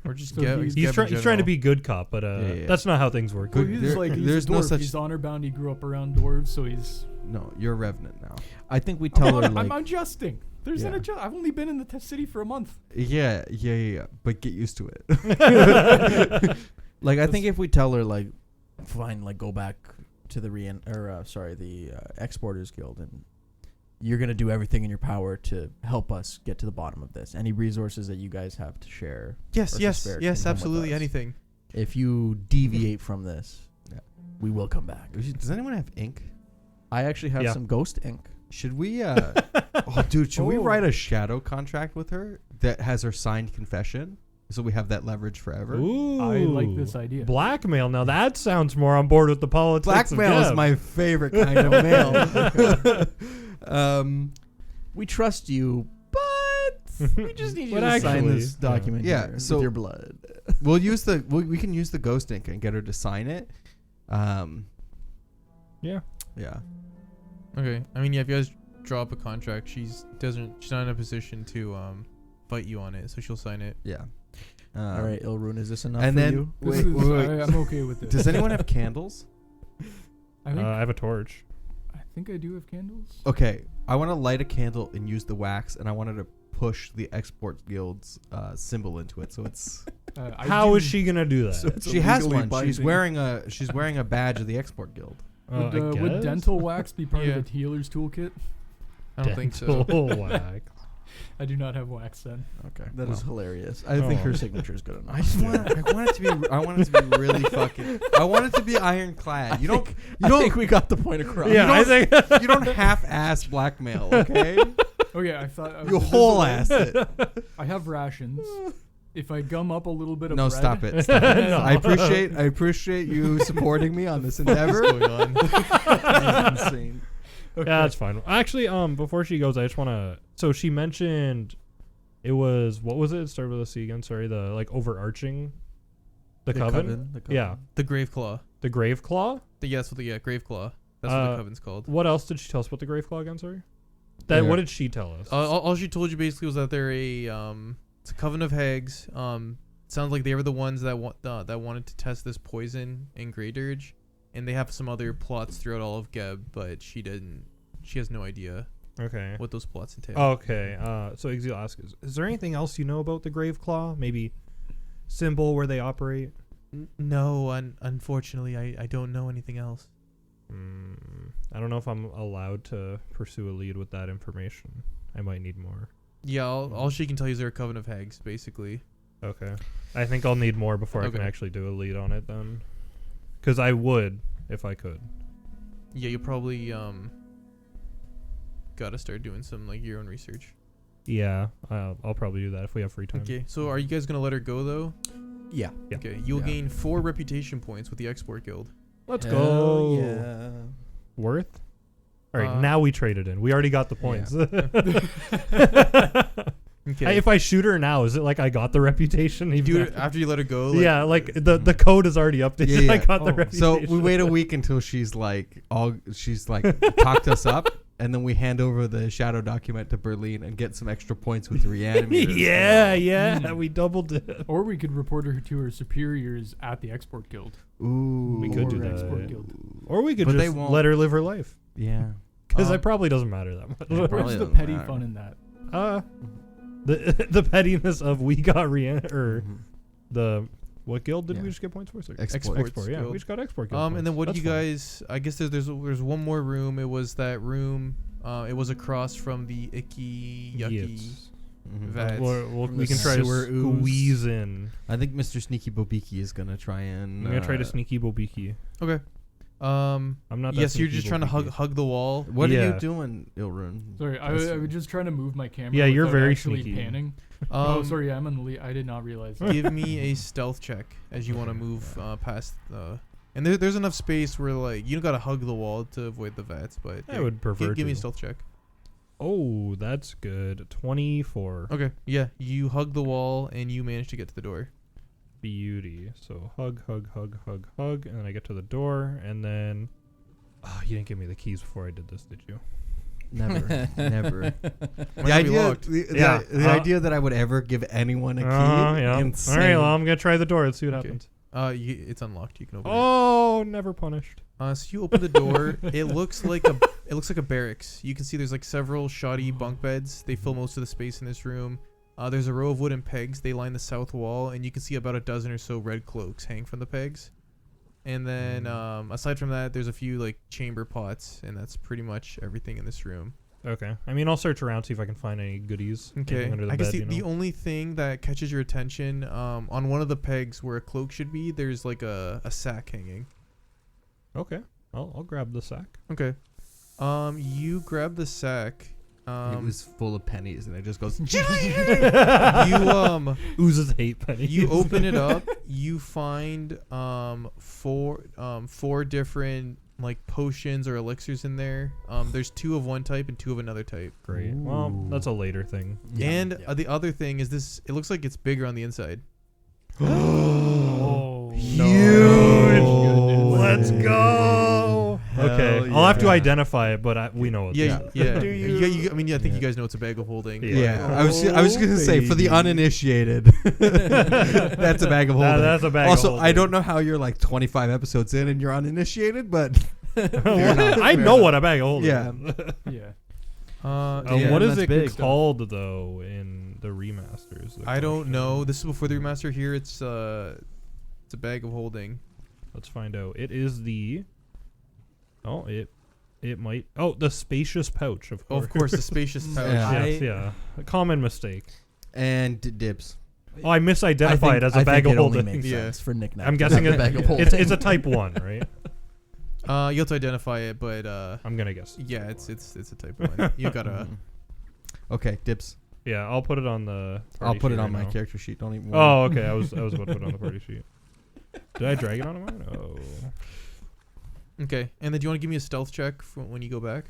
Or just So get. he's- He's trying to be good cop, but Yeah. that's not how things work. well, Good- he's there- like he's there's a no dwarf. such- He's honor bound. He grew up around dwarves, so he's. No, you're a revenant now. I think we tell her like I'm adjusting. There's an Yeah. adjust. I've only been in the city for a month. Yeah. But get used to it. like I think if we tell her like, fine, like go back to the Exporters Guild and you're gonna do everything in your power to help us get to the bottom of this. Any resources that you guys have to share. Yes, or to yes, spare yes, can come with absolutely. us. Anything. If you deviate from this, Yeah. we will come back. Does anyone have ink? I actually have Yeah. some ghost ink. Should we? Oh, dude, should we Oh. write a shadow contract with her that has her signed confession, so we have that leverage forever? Ooh, I like this idea. Blackmail. Now that sounds more on board with the politics. Blackmail is of my favorite kind of mail. We trust you, but we just need you But to sign actually, this document Yeah, here so- with your blood. We'll use we can use the ghost ink and get her to sign it. Yeah. Yeah. Okay. I mean, yeah. If you guys draw up a contract, she's not in a position to fight you on it, so she'll sign it. Yeah. All right, Ilrun, is this enough and for then- you? This Wait, is, wait. I'm okay with this. Does anyone have candles? I think I have a torch. I think I do have candles. Okay, I want to light a candle and use the wax, and I wanted to push the Export Guild's symbol into it, so it's. How is she gonna do that? So it's She has illegally one. She's binding. wearing a badge of the Export Guild. Would guess? dental wax be part Yeah. of the healer's toolkit? I don't think so. Dental wax. I do not have wax then. Okay, That is hilarious. I think Oh. her signature is good I enough. just want. I want it to be. I want it to be really fucking. I want it to be ironclad. You don't. I think we got the point across. Yeah, I think. You don't half-ass blackmail. Okay. Okay, I thought You whole ass it. I have rations. If I gum up a little bit of No, bread, stop it. Stop it. No. I appreciate you supporting me on this endeavor. What's going on? That's insane. Yeah, that's fine. Actually, before she goes, I just wanna. So she mentioned, it was what was it? It started with a C again. Sorry, the like overarching, the coven. The coven. Yeah, The Grave Claw. the Grave Claw. Yes, Grave Claw. That's what the Uh, coven's called. What else did she tell us about the Grave Claw again? Sorry. That Yeah. what did she tell us? All she told you basically was that they're it's a coven of hags. Sounds like they were the ones that wanted to test this poison in Grey Dirge, and they have some other plots throughout all of Geb, but she didn't. She has no idea Okay. what those plots entail. Okay. So Exil asks, is there anything else you know about the Grave Claw? Maybe symbol where they operate? No, unfortunately, I don't know anything else. I don't know if I'm allowed to pursue a lead with that information. I might need more. Yeah, all she can tell you is they're a coven of hags, basically. Okay. I think I'll need more before I can Okay. actually do a lead on it then. Because I would if I could. Yeah, you probably gotta start doing some like your own research. Yeah, I'll probably do that if we have free time. Okay, so are you guys gonna let her go though? Yeah. Yeah. Okay, you'll Yeah. gain 4 reputation points with the Export Guild. Let's Hell go. Yeah. Worth? All right, Uh, now we traded in. We already got the points. Okay, If I shoot her now, is it like I got the reputation? you Even do it after- after you let her go. Like, yeah, like the code is already updated. Yeah, yeah. I got the Oh. reputation. So we wait a week until she's like talked us up, and then we hand over the shadow document to Berline and get some extra points with the reanimators. yeah, we doubled it. Or we could report her to her superiors at the Export Guild. Ooh. We could do Or that. Export Guild. Or we could But they just won't. let her live her life. Yeah. Because Um, it probably doesn't matter that much. Yeah, probably What's the doesn't petty matter. fun in that? The pettiness of we got or Mhm. the what guild did Yeah. we just get points for? Sorry. Export. Export, yeah, Guild. we just got export. Guild And then points. what do That's you fine. guys? I guess there's one more room. It was that room. It was across from the icky yucky. Yes. Mhm. Vat. From We the can try to sewer ooze. squeeze in. I think Mr. Sneaky Bobiki is gonna try and. I'm gonna try to sneaky bobiki. Okay. I'm not. That Yes, you're sneaky just trying to bookie. hug the wall. What are Yeah. you doing, Ilrun? Sorry, I was just trying to move my camera. Yeah, you're without very actually sneaky. panning. Um, Sorry, I'm on the lead. I did not realize that. Give me a stealth check as you want to move past the. And there's enough space where like you don't gotta hug the wall to avoid the vats, but I would prefer give me a to. stealth check. Oh, that's good. 24. Okay, yeah, you hug the wall and you manage to get to the door. Beauty. So hug, hug, hug, hug, hug, and then I get to the door, and then. Oh, you didn't give me the keys before I did this, did you? Never, never. Might The not be idea, locked. the idea that I would ever give anyone a key. Yeah. Insane. All right, well, I'm gonna try the door. Let's see what Okay. happens. It's unlocked. You can open Oh, never punished. it. So you open the door. It looks like a barracks. You can see there's like several shoddy bunk beds. They fill most of the space in this room. There's a row of wooden pegs. They line the south wall, and you can see about a dozen or so red cloaks hang from the pegs. And then aside from that, there's a few like chamber pots, and that's pretty much everything in this room. Okay. I mean, I'll search around, see if I can find any goodies. Okay. anything under the I guess bed, the only thing that catches your attention, on one of the pegs where a cloak should be, there's like a sack hanging. Okay. I'll grab the sack. Okay. You grab the sack. It was full of pennies, and it just goes. You Oozes hate pennies. you open it up. You find four different like potions or elixirs in there. There's 2 of one type and 2 of another type. Great. Well, that's a later thing. And the other thing is this. It looks like it's bigger on the inside. Oh, Huge. Let's go. Okay. Hell I'll have to yeah. identify it, but we know what Yeah, this is. yeah. Do I mean, I think you guys know it's a bag of holding. Yeah. Yeah, I was gonna say for the baby. uninitiated, that's a bag of holding. That's a bag Also, of I don't know how you're like 25 episodes in and you're uninitiated, but I know what a bag of holding Yeah. is. yeah. Yeah, what is that's it big. called, though, in the remasters? I don't know. This is before the remaster. Here, it's a bag of holding. Let's find out. It is the... Oh, it might... Oh, the spacious pouch, of Oh, course. of course, the spacious pouch. Yeah. Yes, yeah. A common mistake. and dibs. Oh, I misidentified it as a bag of it only holding. makes Yeah. sense for knickknacks. I'm guessing to have it, a bag of holding. it's a type 1, right? You have to identify it, but I'm going to guess. yeah, it's a type 1. You gotta. Okay, dibs. Yeah, I'll put it on the I'll party put sheet it on right my now. character sheet. Don't even. Oh, worry. okay. I was about to put it on the party sheet. Did I drag it onto mine? Oh. Okay, and then do you want to give me a stealth check for when you go back?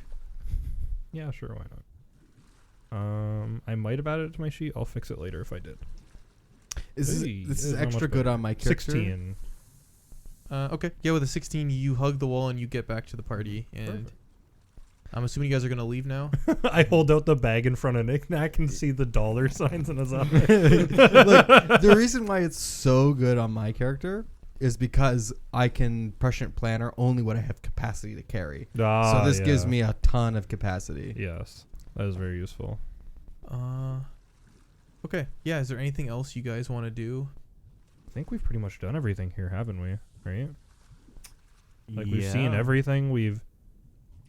Yeah, sure, why not? I might have added it to my sheet. I'll fix it later if I did. This is Hey, this this is is not extra much good better. on my character. 16. Okay, yeah, with a 16, you hug the wall and you get back to the party, and Perfect. I'm assuming you guys are gonna leave now. I hold out the bag in front of Knick-Knack and see the dollar signs in his eye. Look, the reason why it's so good on my character is because I can prescient planner only what I have capacity to carry. So this gives me a ton of capacity. Yes, that is very useful. Okay, yeah. Is there anything else you guys want to do? I think we've pretty much done everything here, haven't we? Right? Like we've seen everything. We've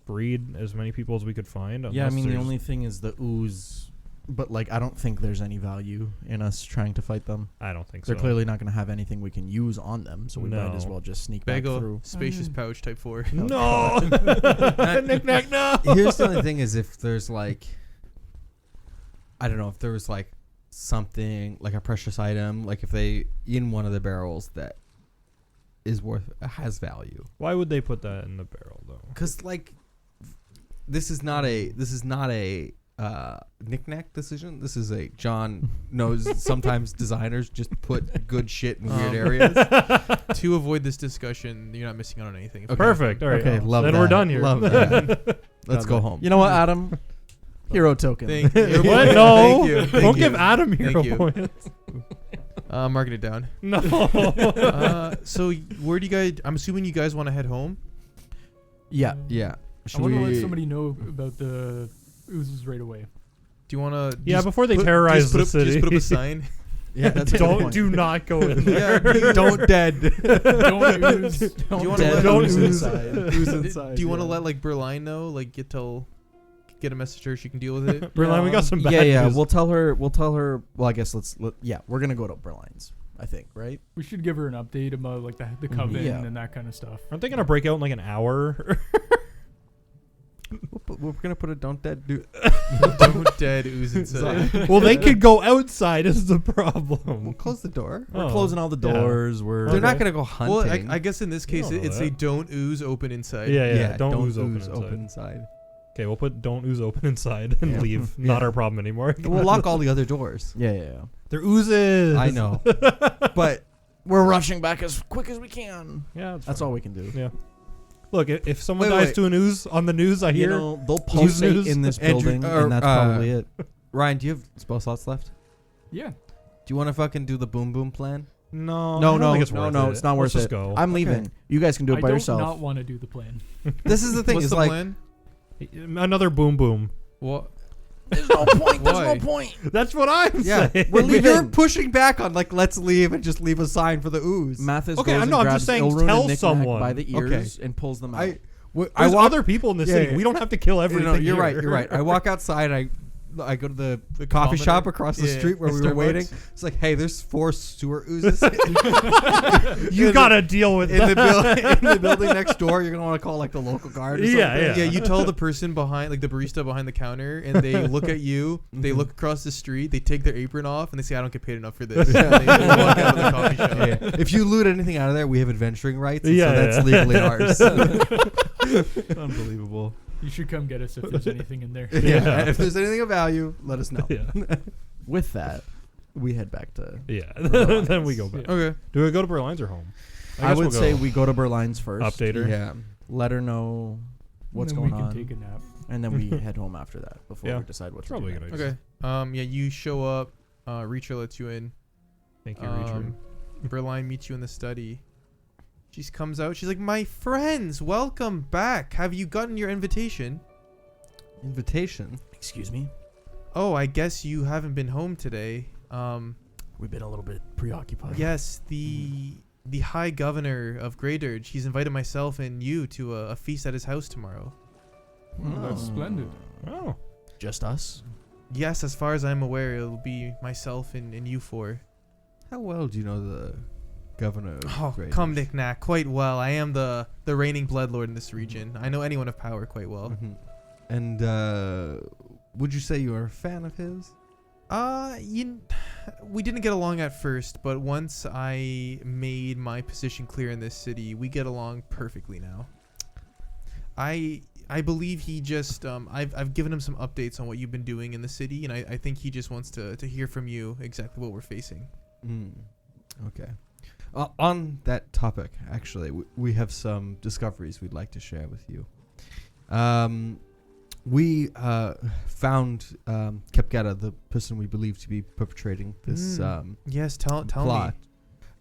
freed as many people as we could find. Yeah, I unless mean the there's- only thing is the ooze, but like I don't think there's any value in us trying to fight them. I don't think They're so. clearly not going to have anything we can use on them, so we might as No. well just sneak Bag back of through. spacious pouch type 4. No, Knick-Knack, no. Here's the only thing is if there's like, I don't know, if there was like something like a precious item, like if they in one of the barrels that is has value. Why would they put that in the barrel though? Because like this is not a knick-knack decision. This is a John knows sometimes designers just put good shit in weird areas. To avoid this discussion, you're not missing out on anything. Okay. Perfect. All right. Okay, love then that. we're done here. Love that. Let's go home. You know what, Adam? Hero token. Thank you. What? Thank No. you. Thank Don't you. give Adam Thank hero you. points. Marking it down. No. So where do you guys? I'm assuming you guys want to head home. Yeah. Yeah. I Should want to let we? somebody know about the oozes right away. Do you want to? Yeah, before they terrorize the city. Just put up a sign. Yeah, that's a good Don't point. do not go in Yeah, there. Don't dead. Don't ooze. Do you want to Dead let? Don't ooze ooze. inside. Ooze inside. Do you want to yeah. let like Berline know? Like get a message to her she can deal with it. Berline, we got some bad Yeah. news. We'll tell her. Well, I guess we're gonna go to Berline's. I think, right? We should give her an update about like the coven Yeah. and that kind of stuff. Aren't they gonna break out in like an hour? We're gonna put a don't dead dude. Don't dead ooze inside. Well, they could go outside. Is the We'll problem? close the door. We're Oh. closing all the Yeah. doors. We're They're not Okay. gonna go Well, hunting. I guess in this case, don't know it's that. a don't ooze open inside. Yeah. Don't ooze open inside. inside. Okay, we'll put don't ooze open inside and Yeah. leave. Not our problem anymore. We'll lock all the other doors. yeah. They're oozes. I know, but We're rushing back as quick as we can. Yeah, That's all we can do. Yeah. Look, if someone Wait, dies wait. to an ooze on the news, I hear. You know, they'll Use pulsate news. in this Andrew- building, or, and that's probably it. Ryan, do you have spell slots left? Yeah. Do you want to fucking do the boom boom plan? No, No, I don't no, think it's no, worth no, it. it's not Let's worth just it. go. I'm leaving. You guys can do it I by don't yourself. not want to do the plan. This is the thing. What's Is the like plan? Another boom boom. What? There's no point. There's Why? no point. That's what I'm yeah, saying. we're leaving. You're pushing back on like let's leave and just leave a sign for the ooze. Mathis Okay, goes I and know, I'm grabs just saying Ilrun and tell Knick-Knack someone. by the ears and pulls them out. There's other people in the city. Yeah. We don't have to kill everything. No, you're here. right. You're right. I walk outside. I go to the coffee Commoner? shop across the Yeah. street where we were Starbucks? waiting. It's like, hey, there's 4 sewer oozes You gotta deal with in that. the building next door. You're gonna want to call like the local guard. Or Yeah, something. Yeah, you tell the person behind, like the barista behind the counter, and they look at you. They look across the street. They take their apron off, and they say, "I don't get paid enough for this." Yeah. And they walk out of the coffee shop. Yeah. If you loot anything out of there, we have adventuring rights. And Yeah, so that's yeah. legally ours. Unbelievable. You should come get us if there's anything in there. Yeah. And if there's anything of value, let us know. Yeah. With that, we head back to. Yeah. Berline's. Then we go back. Okay. Do we go to Berline's or home? I guess would we'll say go we go to Berline's first. update her. Yeah. Let her know what's And then going we on, can take a nap. and then we head home after that before Yeah. we decide what to Probably a do. good next. idea. Okay. Yeah, you show up. Reacher lets you in. Thank you, Reacher. Berline meets you in the study. She comes out. She's like, "My friends, welcome back. Have you gotten your invitation?" Invitation. Excuse me. Oh, I guess you haven't been home today. We've been a little bit preoccupied. Yes, the High Governor of Greydirge. He's invited myself and you to a feast at his house tomorrow. Oh, that's splendid. Oh. Just us. Yes, as far as I'm aware, it'll be myself and you four. How well do you know the governor of Oh, Greydirge? come Knick-Knack, quite well. I am the reigning bloodlord in this region. I know anyone of power quite well. Mhm. And would you say you are a fan of his? We didn't get along at first, but once I made my position clear in this city, we get along perfectly now. I believe he just I've given him some updates on what you've been doing in the city, and I think he just wants to hear from you exactly what we're facing. Okay. On that topic, actually, we have some discoveries we'd like to share with you. We found Kepgeda, the person we believe to be perpetrating this Yes, tell plot.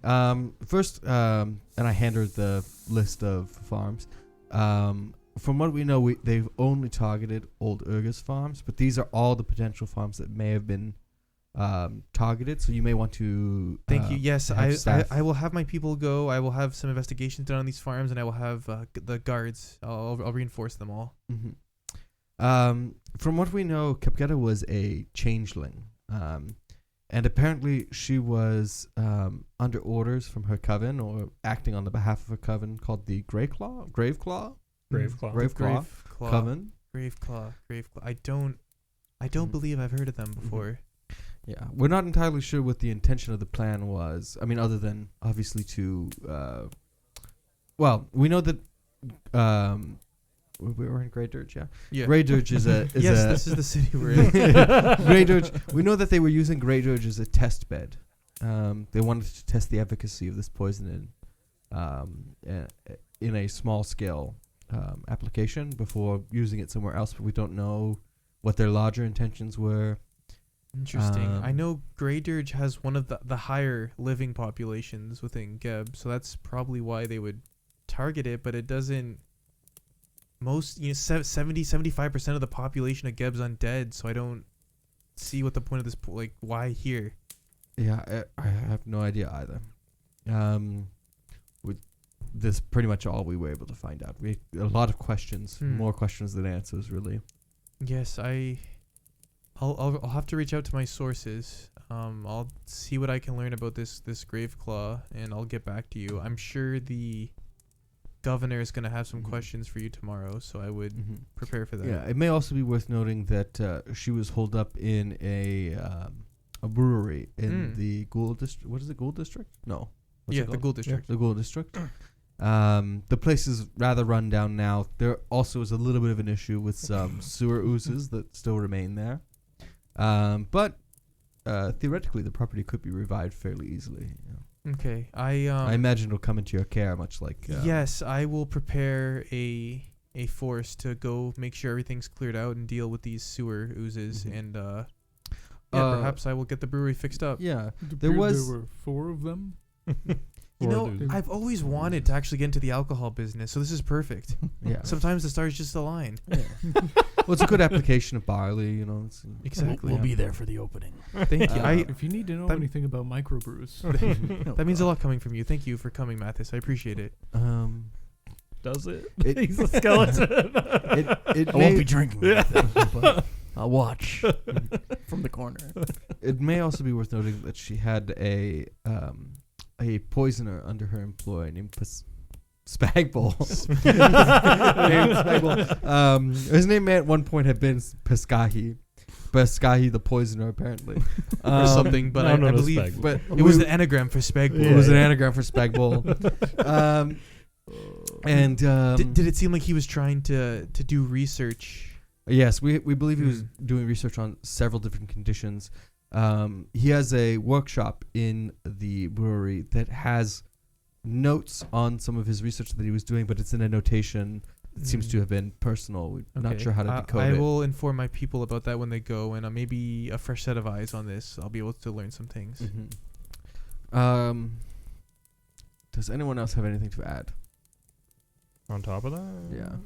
me. First, and I hand her the list of farms. From what we know, they've only targeted Old Urgus farms, but these are all the potential farms that may have been targeted. So you may want to. Thank you. Yes, have staff. I will have my people go. I will have some investigations done on these farms, and I will have the guards. I'll reinforce them all. Mm-hmm. From what we know, Kepgeda was a changeling, and apparently she was under orders from her coven or acting on the behalf of her coven called the Graveclaw Graveclaw. Coven. Graveclaw. I don't believe I've heard of them before. Yeah, we're not entirely sure what the intention of the plan was. I mean, other than obviously to, well, we know that we were in Greydirge, yeah. Yeah. Greydirge is a this is the city we're in. Greydirge. We know that they were using Greydirge as a test bed. They wanted to test the efficacy of this poison in a small scale application before using it somewhere else. But we don't know what their larger intentions were. Interesting. I know Greydirge has one of the higher living populations within Geb, so that's probably why they would target it, but it doesn't. Most 75% of the population of Geb's undead, so I don't see what the point of this why here. Yeah, I have no idea either. With this, pretty much all we were able to find out. We a lot of questions, more questions than answers, really. Yes, I'll have to reach out to my sources. I'll see what I can learn about this grave claw, and I'll get back to you. I'm sure the governor is gonna have some questions for you tomorrow, so I would prepare for that. Yeah, it may also be worth noting that she was holed up in a brewery in the Ghoul district. What is it, Ghoul district? No. What's it The called? Ghoul District. The Ghoul district. The place is rather run down now. There also is a little bit of an issue with some sewer oozes that still remain there. But theoretically, the property could be revived fairly easily. You know. Okay, I imagine it'll come into your care, much like. Yes, I will prepare a force to go make sure everything's cleared out and deal with these sewer oozes, and perhaps I will get the brewery fixed up. Yeah, There were 4 of them. You know, those. I've always wanted to actually get into the alcohol business, so this is perfect. yeah. Sometimes the stars just align. Well, it's a good application of barley. You know. Exactly. We'll be there for the opening. Thank you. If you need to know that- anything about microbrews, That means a lot coming from you. Thank you for coming, Mathis. I appreciate it. Does it? It- He's a skeleton. It I may won't be drinking anything, but I'll watch from the corner. it may also be worth noting that she had a poisoner under her employ named Spagball. Named Spagball. His name may at one point have been Pescahi. Pescahi the poisoner, apparently. Or something, but no, I no, believe Spag. But it was the anagram for Spagball. it was an anagram for Spagball. And Did it seem like he was trying to do research? yes, we believe he was doing research on several different conditions. He has a workshop in the brewery that has notes on some of his research that he was doing, but it's in a notation that seems to have been personal. We're not Okay. sure how to decode I it. will inform my people about that when they go, and maybe a fresh set of eyes on this. I'll be able to learn some things. Does anyone else have anything to add? On top of that? Yeah.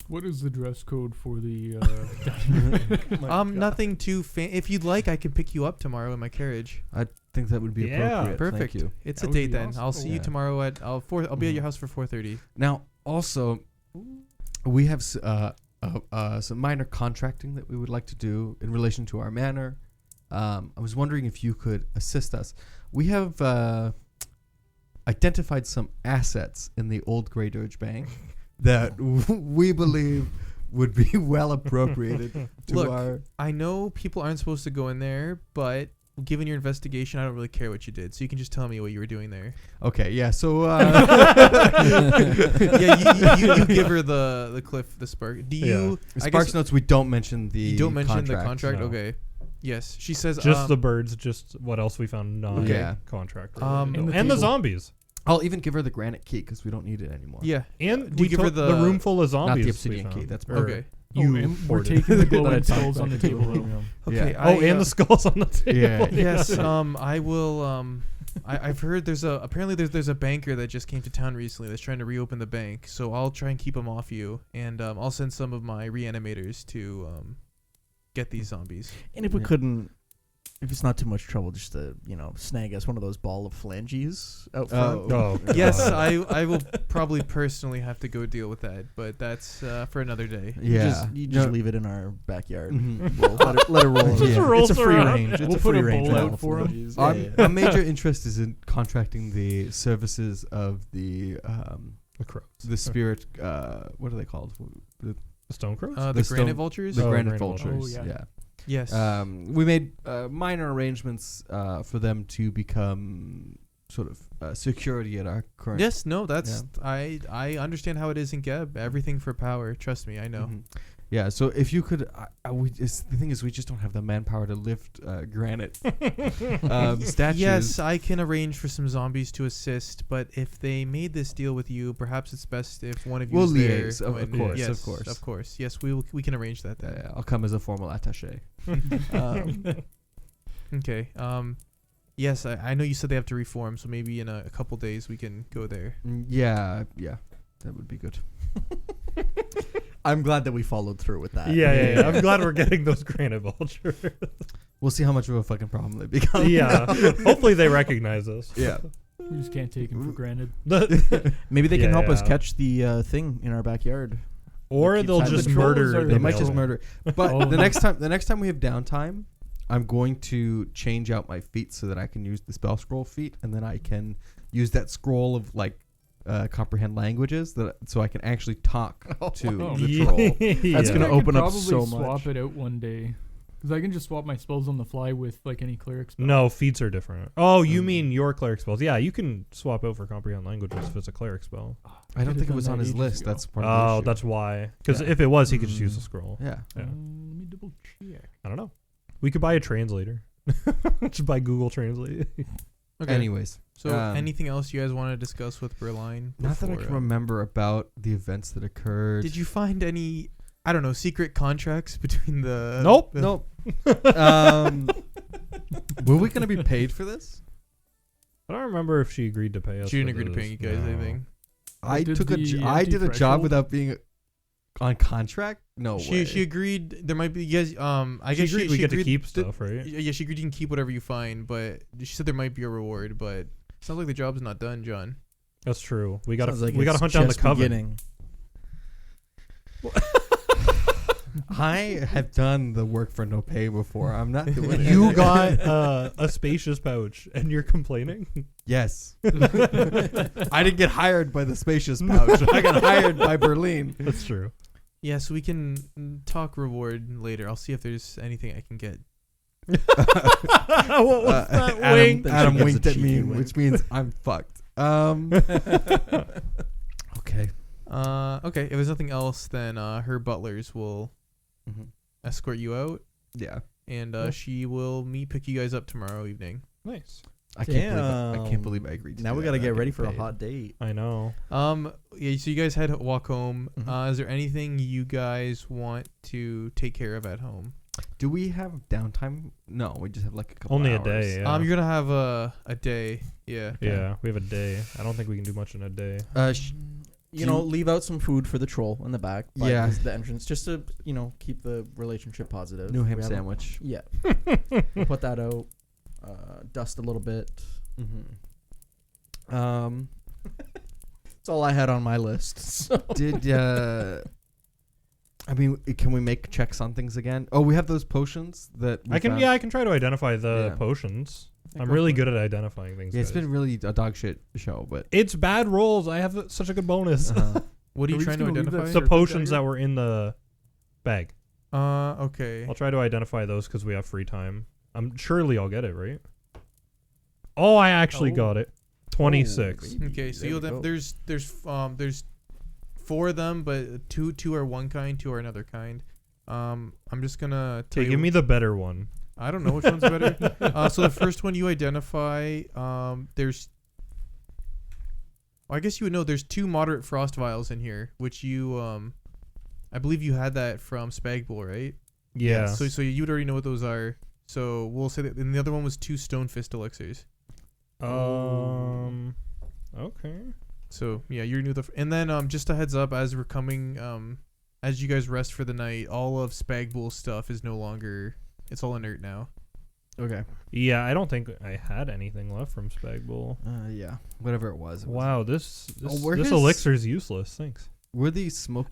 what is the dress code for the? Nothing too if you'd like, I can pick you up tomorrow in my carriage. I think that would be Yeah. appropriate. Perfect. Thank you. It's That a would date be then. awesome. I'll see you Yeah. tomorrow at I'll be at your house for 4:30. Now, also, we have some minor contracting that we would like to do in relation to our manor. I was wondering if you could assist us. We have identified some assets in the old Grey Dirge Bank that we believe would be well appropriated to Look, our... I know people aren't supposed to go in there, but given your investigation, I don't really care what you did. So you can just tell me what you were doing there. Okay, yeah, so... Yeah, you give her the cliff, the spark. Do you? I Sparks guess notes, we don't mention the you don't mention contract. the contract. No. Okay. Yes, she says Just the birds, just what else we found Yeah. non-contract. And the and the table. zombies. I'll even give her the granite key because we don't need it anymore. Yeah. And Do we you give her took the the- room full of zombies. Not the we obsidian found. key, that's Or Okay. You and we're hoarded. taking the That I glowing talked skulls on the about. table. Though. Okay. Yeah. I, And the skulls on the table. Yeah. Yes. I will. I've heard there's a banker that just came to town recently that's trying to reopen the bank. So I'll try and keep him off you, and I'll send some of my reanimators to get these zombies. And if we Yeah. couldn't, if it's not too much trouble, just to snag us one of those ball of phalanges out front. Oh, Yes, God. I will probably personally have to go deal with that, but that's for another day. Yeah. You just No. leave it in our backyard. Mhm. We'll let it roll. Just Yeah. rolls It's a free around. range. It's We'll a put free a range bowl ball out of for 'em. phalanges. Our, Yeah. our major interest is in contracting the services of the The crows. spirit. What are they called? The stone crows? The The granite stone- vultures. The Oh, granite granite vultures. vultures. Oh, yeah. Yes. We made minor arrangements for them to become sort of security at our current. Yes. No. That's I understand how it is in Geb. Everything for power. Trust me. I know. Mhm. Yeah, so if you could, the thing is, we just don't have the manpower to lift granite statues. Yes, I can arrange for some zombies to assist, but if they made this deal with you, perhaps it's best if one of you We'll is there. liaise, of when- course, yes, of course. of course. Yes, we can arrange that then. I'll come as a formal attaché. Okay. Yes, I know you said they have to reform, so maybe in a couple days we can go there. Yeah, that would be good. I'm glad that we followed through with that. yeah. I'm glad we're getting those granite vultures. We'll see how much of a fucking problem they become. Yeah. Hopefully they recognize us. Yeah. We just can't take him for granted. Maybe they can help us Yeah. catch the thing in our backyard. Or keeps they'll happening. just The trolls murder. are- the They might just male. murder. But Oh. the next time we have downtime, I'm going to change out my feat so that I can use the spell scroll feat, and then I can use that scroll of like comprehend languages so I can actually talk to wow. the troll. That's I gonna could open up probably so swap much. it out one day. Because I can just swap my spells on the fly with like any cleric spell. No, feats are different. Oh, you Mm. mean your cleric spells? Yeah, you can swap out for comprehend languages if it's a cleric spell. I don't Could've think it done was that on his ages list. ago. That's part of the Oh, issue. that's why. Because Yeah. if it was, he could just use the Mm. scroll. Yeah. Yeah. Let me double check. I don't know. We could buy a translator. Just buy Google Translate. Okay. Anyways, So anything else you guys want to discuss with Berline? not that I before, can remember about the events that occurred. Did you find any, I don't know, secret contracts between the? Nope. the- Nope. Were we gonna be paid for this? I don't remember if she agreed to pay us. She didn't for agree to this. pay you guys No. anything. I did took a the I did a job anti-threshold? without being on contract. No way. She agreed. There might be. You guys. I She guess agreed we get to agreed keep that- stuff, right? Yeah, she agreed you can keep whatever you find, but she said there might be a reward. But sounds like the job's not done, John. That's true. We gotta Sounds like we gotta it's hunt down the just coven. beginning. I have done the work for no pay before. I'm not doing it. You got a spacious pouch, and you're complaining. Yes. I didn't get hired by the spacious pouch. I got hired by Berline. That's true. Yeah, so we can talk reward later. I'll see if there's anything I can get. What was that Adam, wink? Then she Adam gives a winked at me, cheeky wink. which means I'm fucked. Okay. Okay. If there's nothing else, then her butlers will Mhm. escort you out, Yeah. and Cool. she will pick you guys up tomorrow evening. Nice. I can't believe I Damn. can't believe I agreed to Now do we that gotta without get ready getting for a paid. hot date. I know. Yeah. So you guys walk home. Mhm. Is there anything you guys want to take care of at home? Do we have downtime? No, we just have like a couple Only a hours. day. Yeah. You're gonna have a day. Yeah. Yeah, we have a day. I don't think we can do much in a day. You know, leave out some food for the troll in the back. By Yeah. the entrance, just to keep the relationship positive. New ham We have a- sandwich. Yeah. We'll put that out. Dust a little bit. Mm-hmm. That's all I had on my list. So. Did I mean, can we make checks on things again? Oh, we have those potions that we I can. found. Yeah, I can try to identify the Yeah. potions. Yeah, I'm go really for it. good at identifying things. Yeah, it's guys. been really a dog shit show, but It's bad rolls. I have such a good bonus. What are Are you we trying just to gonna leave that identify? The Circle potions dagger? that were in the bag. Okay. I'll try to identify those because we have free time. Surely I'll get it right. Oh, I actually Oh. got it. 26. baby. Okay, so There you'll we go. there's 4 of them, but two are one kind, 2 are another kind. I'm just gonna tell Okay, you. give me the better one. I don't know which one's better. So the first one you identify, there's. Well, I guess you would know. There's 2 moderate frost vials in here, which you I believe you had that from Spagbull, right? Yeah. So you'd already know what those are. So we'll say that. And the other one was 2 stone fist elixirs. Okay. So yeah, you're new. And then just a heads up, as we're coming, as you guys rest for the night, all of Spagbull stuff is no longer. It's all inert now. okay. Yeah, I don't think I had anything left from Spagbull. Yeah, whatever it was. Wow, this were this his- elixir's useless. Thanks. Were these smoke?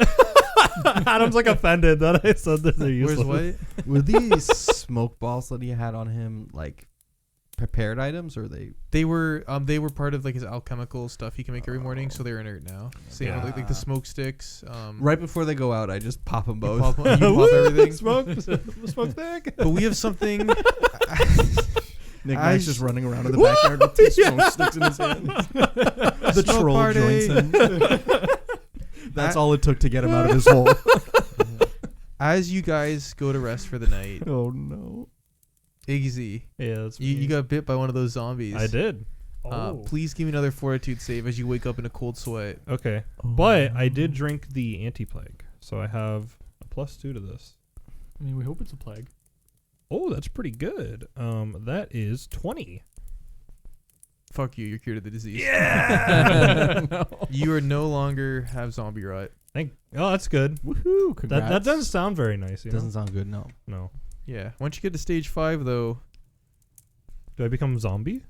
Adam's like offended that I said that they're useless. Where's what? Were these smoke balls that he had on him like prepared items, or they? They were part of like his alchemical stuff he can make every morning, so they're inert now. So yeah, like the smoke sticks. Right before they go out, I just pop them you both. pop, you pop everything. Smoke stick. But we have something. Nick I Knight's just running around in the backyard with 2 smoke sticks in his hand. The Smoke troll party. joins in. That's all it took to get him out of his hole. As you guys go to rest for the night, Oh no. Iggy, Yeah, that's you got bit by one of those zombies. I did. Please give me another fortitude save as you wake up in a cold sweat. Okay. But I did drink the anti-plague, so I have a +2 to this. I mean, we hope it's a plague. Oh, that's pretty good. That is 20. Fuck you, you're cured of the disease. Yeah. You are no longer have zombie rot. Oh, that's good. Woohoo! Congrats. That doesn't sound very nice. You Doesn't sound good. No. know? No. Yeah. Once you get to stage 5 though, Do I become zombie?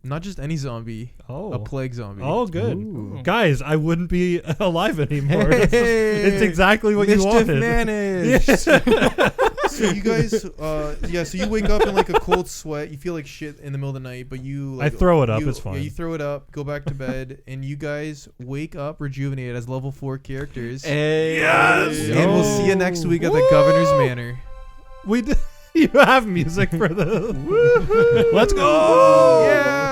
Not just any zombie. Oh. A plague zombie. Oh, good. Ooh. Guys, I wouldn't be alive anymore. Hey, It's exactly what you mischief wanted. managed. So you guys, so you wake up in like a cold sweat. You feel like shit in the middle of the night, but you like, I throw it up. you- It's fine. Yeah, you throw it up, go back to bed, and you guys wake up rejuvenated as level 4 characters. Yes! And we'll see you next week at the Governor's Manor. We did. You have music for the. Let's go! Yeah!